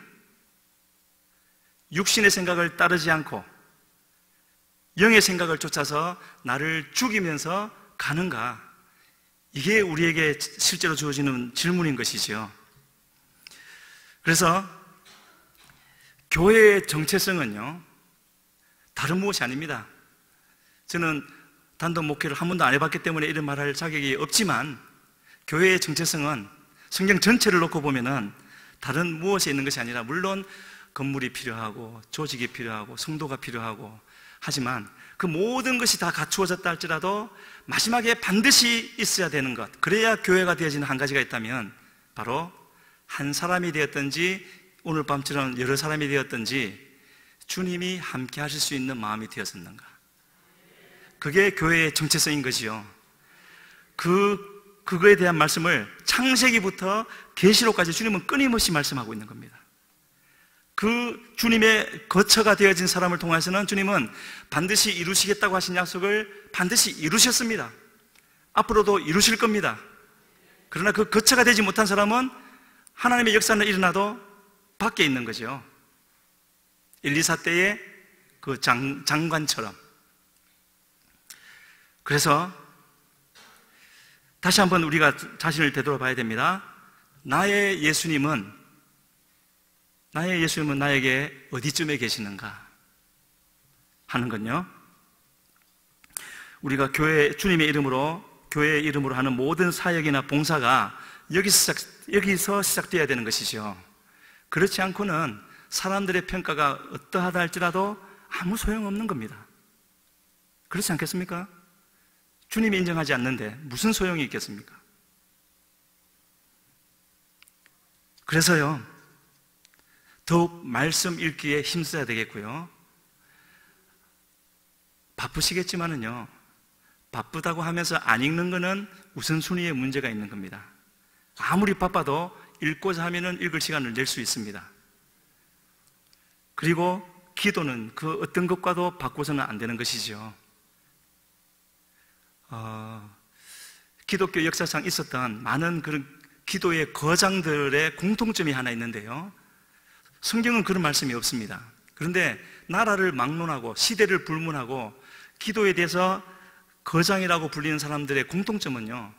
육신의 생각을 따르지 않고 영의 생각을 쫓아서 나를 죽이면서 가는가? 이게 우리에게 실제로 주어지는 질문인 것이죠. 그래서 교회의 정체성은요, 다른 무엇이 아닙니다. 저는 단독 목회를 한 번도 안 해봤기 때문에 이런 말할 자격이 없지만, 교회의 정체성은 성경 전체를 놓고 보면은 다른 무엇에 있는 것이 아니라, 물론 건물이 필요하고 조직이 필요하고 성도가 필요하고 하지만 그 모든 것이 다 갖추어졌다 할지라도 마지막에 반드시 있어야 되는 것, 그래야 교회가 되어지는 한 가지가 있다면 바로 한 사람이 되었든지 오늘 밤처럼 여러 사람이 되었든지 주님이 함께 하실 수 있는 마음이 되었었는가. 그게 교회의 정체성인 것이요. 그거에 대한 말씀을 창세기부터 계시록까지 주님은 끊임없이 말씀하고 있는 겁니다. 그 주님의 거처가 되어진 사람을 통해서는 주님은 반드시 이루시겠다고 하신 약속을 반드시 이루셨습니다. 앞으로도 이루실 겁니다. 그러나 그 거처가 되지 못한 사람은 하나님의 역사는 일어나도 밖에 있는 거죠. 엘리사 때의 그 장관처럼. 그래서 다시 한번 우리가 자신을 되돌아봐야 됩니다. 나의 예수님은 나에게 어디쯤에 계시는가 하는 건요, 우리가 주님의 이름으로, 교회의 이름으로 하는 모든 사역이나 봉사가 여기서 시작되어야 되는 것이죠. 그렇지 않고는 사람들의 평가가 어떠하다 할지라도 아무 소용없는 겁니다. 그렇지 않겠습니까? 주님이 인정하지 않는데 무슨 소용이 있겠습니까? 그래서요, 더욱 말씀 읽기에 힘써야 되겠고요. 바쁘시겠지만은요, 바쁘다고 하면서 안 읽는 거는 우선순위에 문제가 있는 겁니다. 아무리 바빠도 읽고자 하면은 읽을 시간을 낼 수 있습니다. 그리고 기도는 그 어떤 것과도 바꿔서는 안 되는 것이죠. 기독교 역사상 있었던 많은 그런 기도의 거장들의 공통점이 하나 있는데요, 성경은 그런 말씀이 없습니다. 그런데 나라를 막론하고 시대를 불문하고 기도에 대해서 거장이라고 불리는 사람들의 공통점은요,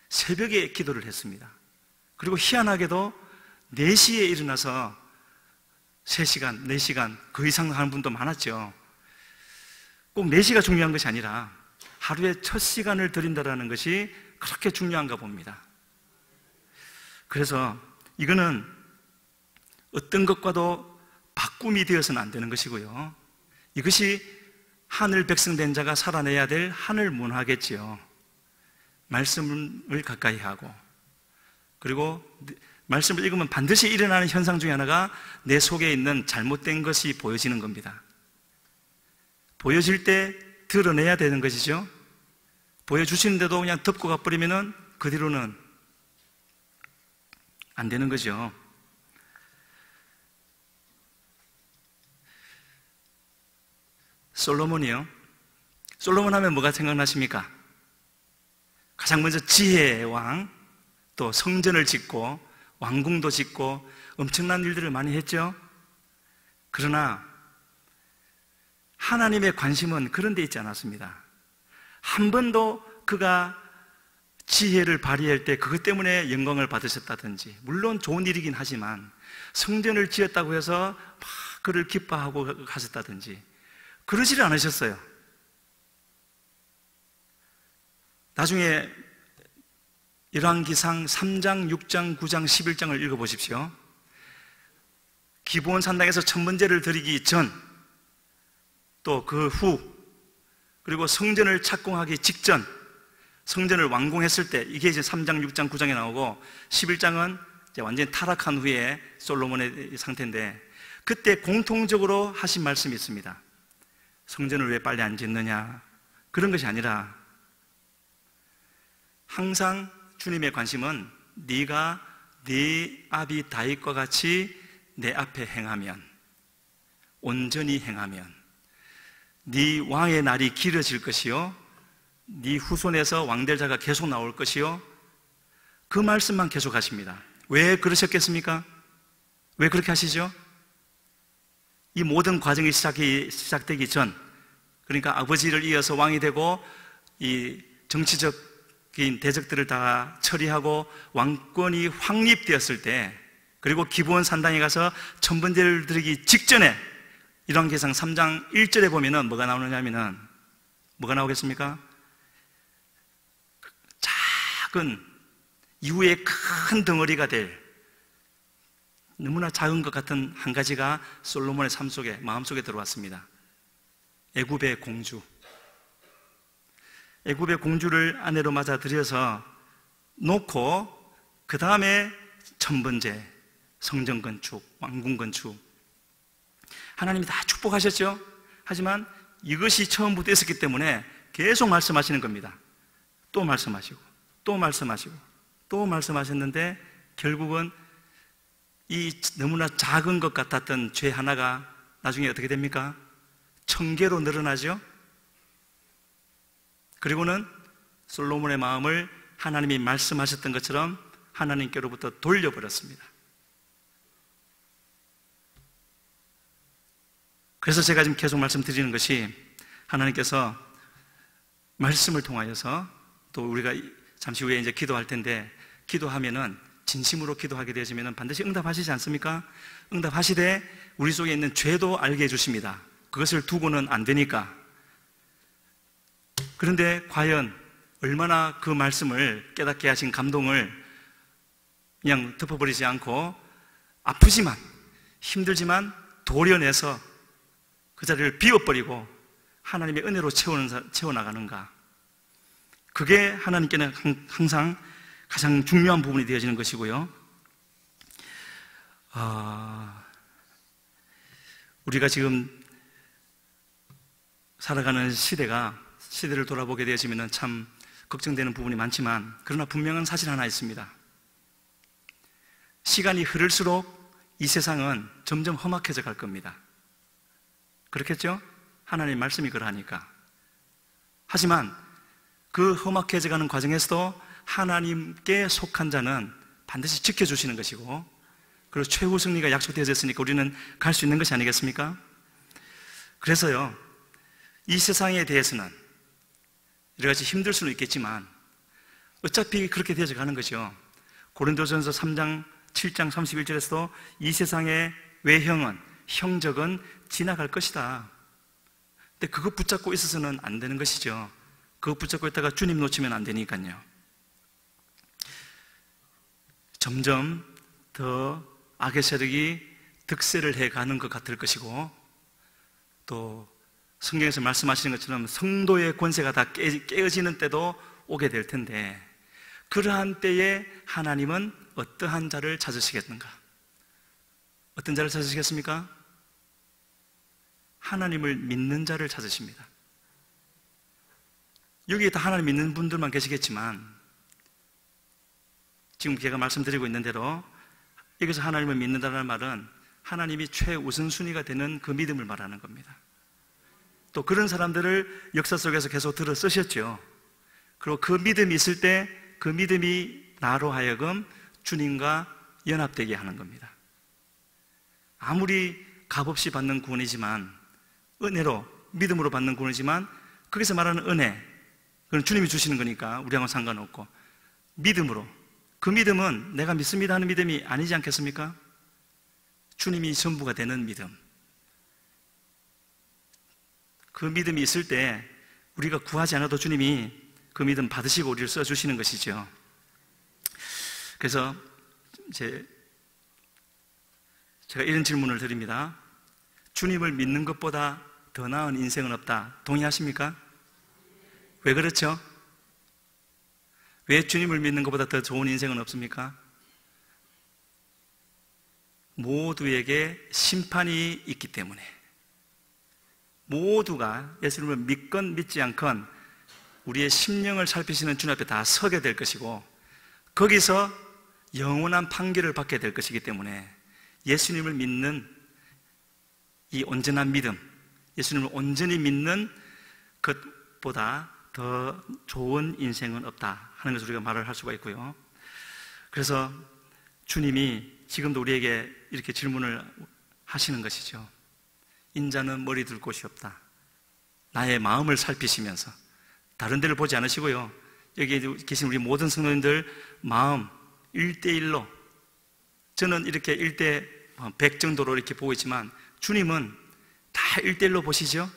새벽에 기도를 했습니다. 그리고 희한하게도 4시에 일어나서 3시간, 4시간 그 이상 하는 분도 많았죠. 꼭 4시가 중요한 것이 아니라 하루에 첫 시간을 드린다는 것이 그렇게 중요한가 봅니다. 그래서 이거는 어떤 것과도 바꿈이 되어서는 안 되는 것이고요, 이것이 하늘 백성 된 자가 살아내야 될 하늘 문화겠지요. 말씀을 가까이 하고, 그리고 말씀을 읽으면 반드시 일어나는 현상 중에 하나가 내 속에 있는 잘못된 것이 보여지는 겁니다. 보여질 때 드러내야 되는 것이죠. 보여주시는데도 그냥 덮고 가버리면 그 뒤로는 안 되는 거죠. 솔로몬이요, 솔로몬 하면 뭐가 생각나십니까? 가장 먼저 지혜의 왕, 또 성전을 짓고 왕궁도 짓고 엄청난 일들을 많이 했죠. 그러나 하나님의 관심은 그런 데 있지 않았습니다. 한 번도 그가 지혜를 발휘할 때 그것 때문에 영광을 받으셨다든지, 물론 좋은 일이긴 하지만 성전을 지었다고 해서 막 그를 기뻐하고 가셨다든지 그러지를 않으셨어요. 나중에 열왕기상 3장, 6장, 9장, 11장을 읽어보십시오. 기브온 산당에서 첫 번제를 드리기 전, 또 그 후, 그리고 성전을 착공하기 직전, 성전을 완공했을 때, 이게 이제 3장, 6장, 9장에 나오고 11장은 이제 완전히 타락한 후에 솔로몬의 상태인데, 그때 공통적으로 하신 말씀이 있습니다. 성전을 왜 빨리 안 짓느냐, 그런 것이 아니라 항상 주님의 관심은 네가 네 아비 다윗과 같이 내 앞에 행하면, 온전히 행하면 네 왕의 날이 길어질 것이요, 네 후손에서 왕될 자가 계속 나올 것이요, 그 말씀만 계속 하십니다. 왜 그러셨겠습니까? 왜 그렇게 하시죠? 이 모든 과정이 시작되기 전, 그러니까 아버지를 이어서 왕이 되고 이 정치적인 대적들을 다 처리하고 왕권이 확립되었을 때, 그리고 기브온 산당에 가서 천번제를 드리기 직전에 열왕기상 3장 1절에 보면은 뭐가 나오느냐면은, 뭐가 나오겠습니까? 작은 이후에 큰 덩어리가 될 너무나 작은 것 같은 한 가지가 솔로몬의 삶 속에, 마음속에 들어왔습니다. 애굽의 공주. 애굽의 공주를 아내로 맞아 들여서 놓고 그 다음에 천번제, 성전 건축, 왕궁 건축, 하나님이 다 축복하셨죠. 하지만 이것이 처음부터 있었기 때문에 계속 말씀하시는 겁니다. 또 말씀하시고 또 말씀하시고 또 말씀하셨는데, 결국은 이 너무나 작은 것 같았던 죄 하나가 나중에 어떻게 됩니까? 1000개로 늘어나죠. 그리고는 솔로몬의 마음을 하나님이 말씀하셨던 것처럼 하나님께로부터 돌려버렸습니다. 그래서 제가 지금 계속 말씀드리는 것이, 하나님께서 말씀을 통하여서, 또 우리가 잠시 후에 이제 기도할 텐데, 기도하면은 진심으로 기도하게 되시면 반드시 응답하시지 않습니까? 응답하시되 우리 속에 있는 죄도 알게 해주십니다. 그것을 두고는 안 되니까. 그런데 과연 얼마나 그 말씀을 깨닫게 하신 감동을 그냥 덮어버리지 않고 아프지만 힘들지만 도려내서 그 자리를 비워버리고 하나님의 은혜로 채워나가는가. 그게 하나님께는 항상 가장 중요한 부분이 되어지는 것이고요. 우리가 지금 살아가는 시대를 돌아보게 되어지면 참 걱정되는 부분이 많지만, 그러나 분명한 사실 하나 있습니다. 시간이 흐를수록 이 세상은 점점 험악해져 갈 겁니다. 그렇겠죠? 하나님 말씀이 그러하니까. 하지만 그 험악해져가는 과정에서도 하나님께 속한 자는 반드시 지켜주시는 것이고, 그리고 최후 승리가 약속되어져 있으니까 우리는 갈 수 있는 것이 아니겠습니까? 그래서요, 이 세상에 대해서는 여러 가지 힘들 수는 있겠지만 어차피 그렇게 되어져 가는 거죠. 고린도전서 3장 7장 31절에서도 이 세상의 외형은, 형적은 지나갈 것이다. 근데 그거 붙잡고 있어서는 안 되는 것이죠. 그거 붙잡고 있다가 주님 놓치면 안 되니까요. 점점 더 악의 세력이 득세를 해가는 것 같을 것이고, 또 성경에서 말씀하시는 것처럼 성도의 권세가 다 깨어지는 때도 오게 될 텐데, 그러한 때에 하나님은 어떠한 자를 찾으시겠는가? 어떤 자를 찾으시겠습니까? 하나님을 믿는 자를 찾으십니다. 여기에 다 하나님 믿는 분들만 계시겠지만, 지금 제가 말씀드리고 있는 대로 여기서 하나님을 믿는다는 말은 하나님이 최우선순위가 되는 그 믿음을 말하는 겁니다. 또 그런 사람들을 역사 속에서 계속 들어 쓰셨죠. 그리고 그 믿음이 있을 때 그 믿음이 나로 하여금 주님과 연합되게 하는 겁니다. 아무리 값없이 받는 구원이지만, 은혜로, 믿음으로 받는 구원이지만, 거기서 말하는 은혜, 그건 주님이 주시는 거니까 우리하고는 상관없고, 믿음으로, 그 믿음은 내가 믿습니다 하는 믿음이 아니지 않겠습니까? 주님이 전부가 되는 믿음. 그 믿음이 있을 때 우리가 구하지 않아도 주님이 그 믿음 받으시고 우리를 써주시는 것이죠. 그래서 제가 이런 질문을 드립니다. 주님을 믿는 것보다 더 나은 인생은 없다. 동의하십니까? 왜 그렇죠? 왜 주님을 믿는 것보다 더 좋은 인생은 없습니까? 모두에게 심판이 있기 때문에. 모두가 예수님을 믿건 믿지 않건 우리의 심령을 살피시는 주님 앞에 다 서게 될 것이고, 거기서 영원한 판결을 받게 될 것이기 때문에 예수님을 믿는 이 온전한 믿음, 예수님을 온전히 믿는 것보다 더 좋은 인생은 없다 하는 것을 우리가 말을 할 수가 있고요. 그래서 주님이 지금도 우리에게 이렇게 질문을 하시는 것이죠. 인자는 머리 둘 곳이 없다. 나의 마음을 살피시면서, 다른 데를 보지 않으시고요, 여기 계신 우리 모든 성도님들 마음 1대1로, 저는 이렇게 1대 100 정도로 이렇게 보고 있지만 주님은 다 1대1로 보시죠.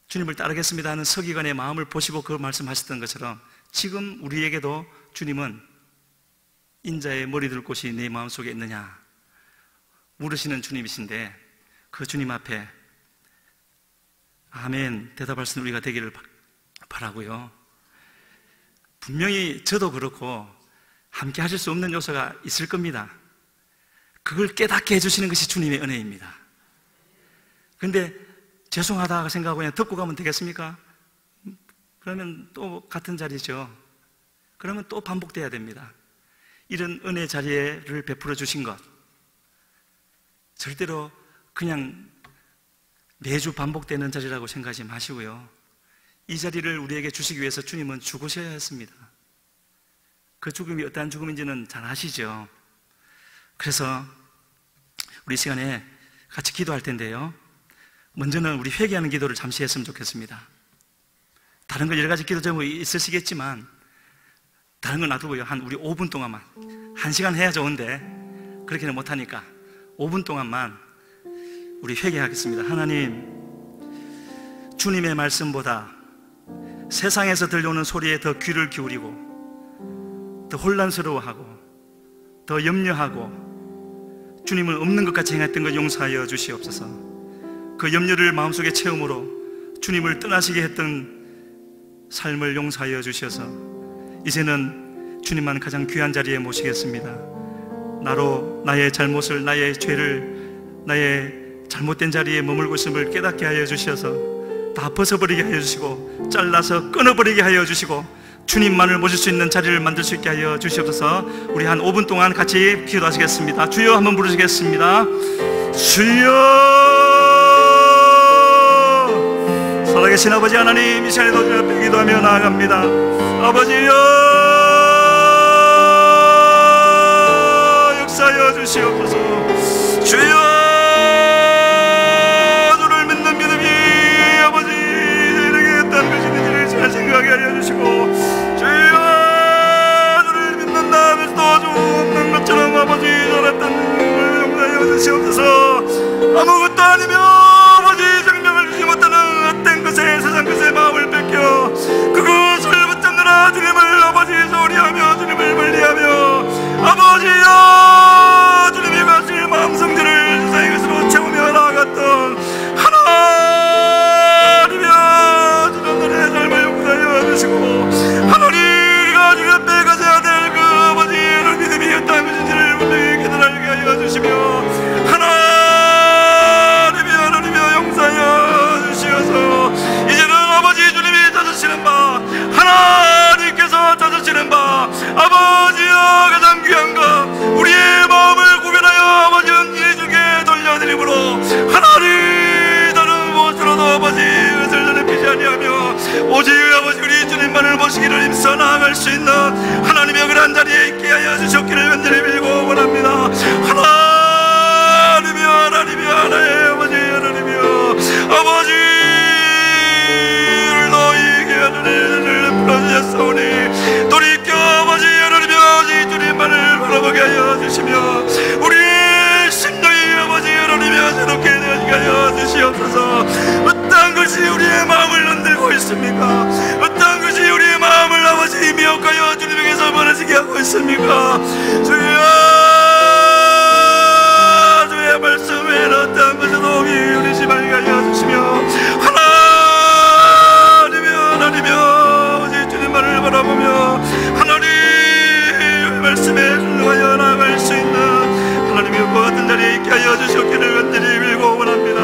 주님을 따르겠습니다 하는 서기관의 마음을 보시고 그 말씀하셨던 것처럼 지금 우리에게도 주님은 인자의 머리 둘 곳이 내 마음속에 있느냐 물으시는 주님이신데, 그 주님 앞에 아멘 대답할 수 있는 우리가 되기를 바라고요. 분명히 저도 그렇고 함께 하실 수 없는 요소가 있을 겁니다. 그걸 깨닫게 해주시는 것이 주님의 은혜입니다. 그런데 죄송하다 생각하고 그냥 듣고 가면 되겠습니까? 그러면 또 같은 자리죠. 그러면 또 반복돼야 됩니다. 이런 은혜 자리를 베풀어 주신 것, 절대로 그냥 매주 반복되는 자리라고 생각하지 마시고요, 이 자리를 우리에게 주시기 위해서 주님은 죽으셔야 했습니다. 그 죽음이 어떠한 죽음인지는 잘 아시죠. 그래서 우리 이 시간에 같이 기도할 텐데요, 먼저는 우리 회개하는 기도를 잠시 했으면 좋겠습니다. 다른 거 여러 가지 기도 제목이 있으시겠지만 다른 건 놔두고요, 우리 5분 동안만, 1시간 해야 좋은데 그렇게는 못하니까 5분 동안만 우리 회개하겠습니다. 하나님, 주님의 말씀보다 세상에서 들려오는 소리에 더 귀를 기울이고 더 혼란스러워하고 더 염려하고 주님은 없는 것 같이 행했던 것 용서하여 주시옵소서. 그 염려를 마음속에 채움으로 주님을 떠나시게 했던 삶을 용서하여 주셔서 이제는 주님만 가장 귀한 자리에 모시겠습니다. 나로 나의 잘못을, 나의 죄를, 나의 잘못된 자리에 머물고 있음을 깨닫게 하여 주셔서 다 벗어버리게 하여 주시고 잘라서 끊어버리게 하여 주시고 주님만을 모실 수 있는 자리를 만들 수 있게 하여 주시옵소서. 우리 한 5분 동안 같이 기도하시겠습니다. 주여 한번 부르시겠습니다. 주여 살아계신 아버지 하나님, 이 시간에도 주님 앞에 기도하며 나아갑니다. 아버지여, 역사하여 주시옵소서. 주여, 주를 믿는 믿음이 아버지 저희에게 어떤 것이 있는지를 잘 생각하게 하여 주시고, 주여, 주를 믿는다 하면서도 주 없는 것처럼 아버지 저랬던 것을 용서하여 주시옵소서. 아무것도 아니며 아버지 생명을 주지 못하는 헛된 것에, 세상 것에 마음을 뺏겨 그것을 붙잡느라 주님을 아버지 소리하며 주님을 멀리하며 아버지여, 주님이 가실 마음성들을 세상의 것으로 채우며 나아갔던 하나님이여, 주님들의 삶을 용서하여 주시고, 하나님과 주님 앞에 가져야 될 그 아버지의 믿음이 어떤 것인지를 분명히 깨달게 하여 주시며, 하나님이여 용서하여 주시어서 이제는 아버지 주님이 찾으시는 바, 하나님께서 찾으시는 바, 아버지여 가장 귀한 것, 우리의 마음을 구별하여 아버지 예수께 돌려드림으로 하나님 다른 무엇으로도 아버지 것을 전해피지 아니하며 오직 아버지 우리 주님만을 모시기를 힘써 나아갈 수 있는 하나님의 그런 자리에 있게 하여 주셨기를 간절히 빌고 원합니다. 하나님이여, 하나님이여, 하나의 아버지, 하나님이여, 아버지를 너희에게 하나님을 풀어주셨사오니 돌이켜 아버지 하나님이여, 오직 주님만을 바라보게 하여 주시며 우리의 심령이 아버지 하나님이여 새롭게 되어지게 하여 주시옵소서. 어떤 것이 우리의 마음을 흔들고 있습니까? 어떤 것이 우리의 마음을 아버지 미혹하여 주님에게서 멀어지게 하고 있습니까? 주여, 주의 말씀에 어떤 것에도 기울이지 말게 하여 주시며 하나님이여, 하나님이여, 아버지 주님만을 바라보며 하나님의 말씀에 순종하여 나아갈 수 있는 하나님의 그 같은 자리에 있게 하여 주셨기를 간절히 빌고 원합니다.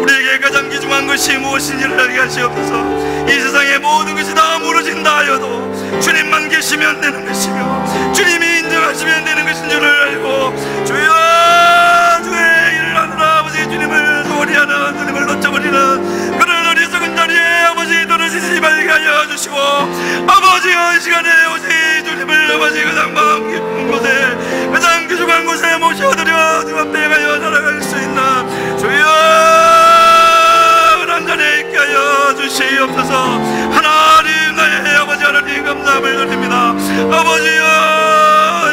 우리에게 가장 귀중한 것이 무엇인지를 알게 하시옵소서. 이 세상의 모든 것이 다 무너진다 하여도 주님만 계시면 되는 것이며 주님이 인정하시면 되는 것인 줄을 알고, 주여, 주의 일을 하느라 아버지 주님을 소리하는, 주님을 놓쳐버리는 그런 어리석은 자리에 아버지 떨어지지 말게 하여 주시고, 아버지여 이 시간에 오직 주님을 아버지 가장 마음 깊은 곳에, 가장 귀중한 곳에 모셔드려 주 앞에 가여 살아갈 수 있는 주여 그런 자리에 있게 하여 주시옵소서. 하나님, 나의 아버지 하나님 감사함을 드립니다. 아버지여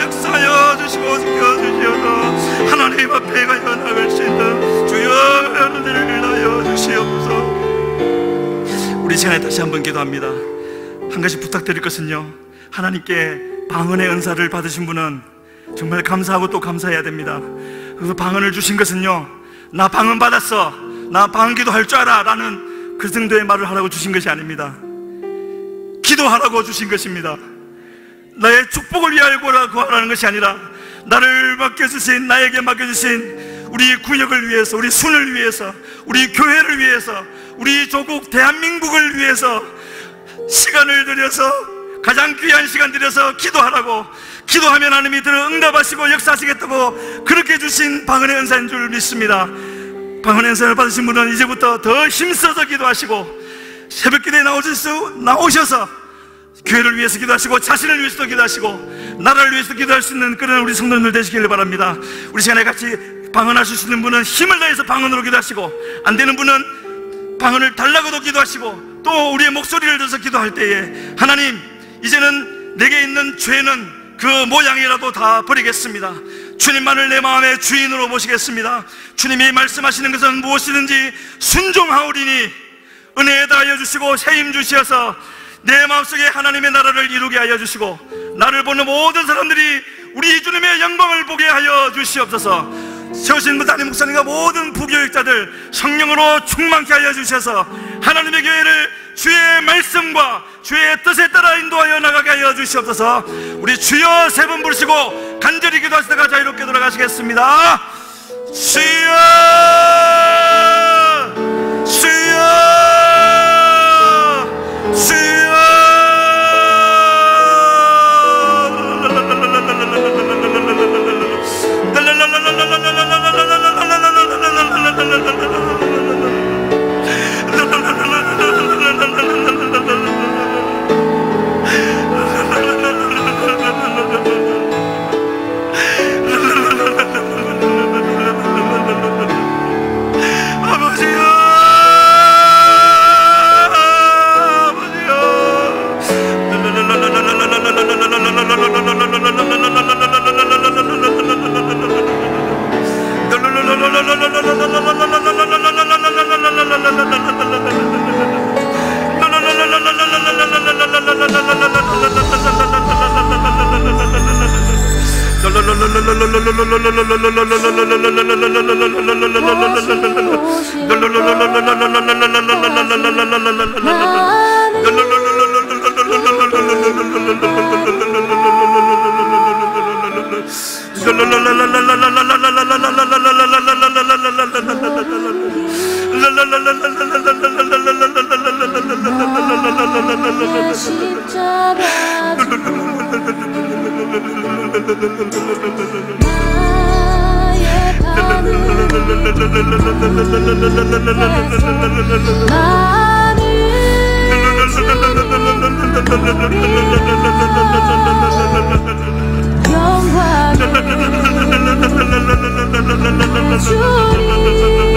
역사하여 주시고 지켜주시옵소서. 하나님 앞에 가여 나갈 수 있는 주여 하나님을 하여 주시옵소서. 우리 시간에 다시 한번 기도합니다. 한 가지 부탁드릴 것은요, 하나님께 방언의 은사를 받으신 분은 정말 감사하고 또 감사해야 됩니다. 그 방언을 주신 것은요, 나 방언 받았어, 나 방언 기도할 줄 알아 라는 그 정도의 말을 하라고 주신 것이 아닙니다. 기도하라고 주신 것입니다. 나의 축복을 위하여라고 하라는 것이 아니라 나를 맡겨주신, 나에게 맡겨주신 우리 구역을 위해서, 우리 순을 위해서, 우리 교회를 위해서, 우리 조국 대한민국을 위해서 시간을 들여서, 가장 귀한 시간 들여서 기도하라고, 기도하면 하나님이 들어 응답하시고 역사하시겠다고 그렇게 주신 방언의 은사인 줄 믿습니다. 방언의 은사를 받으신 분은 이제부터 더 힘써서 기도하시고, 새벽기도에 나오셔서 교회를 위해서 기도하시고, 자신을 위해서도 기도하시고, 나라를 위해서 기도할 수 있는 그런 우리 성도님들 되시길 바랍니다. 우리 시간에 같이 방언하실 수 있는 분은 힘을 다해서 방언으로 기도하시고, 안 되는 분은 방언을 달라고도 기도하시고, 또 우리의 목소리를 들어서 기도할 때에 하나님, 이제는 내게 있는 죄는 그 모양이라도 다 버리겠습니다. 주님만을 내 마음의 주인으로 모시겠습니다. 주님이 말씀하시는 것은 무엇이든지 순종하오리니 은혜에 다하여 주시고 세임 주시어서 내 마음속에 하나님의 나라를 이루게 하여 주시고, 나를 보는 모든 사람들이 우리 주님의 영광을 보게 하여 주시옵소서. 세우신 담임 목사님과 모든 부교육자들 성령으로 충만케 하여 주셔서 하나님의 교회를 주의 말씀과 주의 뜻에 따라 인도하여 나가게 하여 주시옵소서. 우리 주여 세 번 부르시고 간절히 기도하시다가 자유롭게 돌아가시겠습니다. 주여, 주여, 주여. 영광을 주님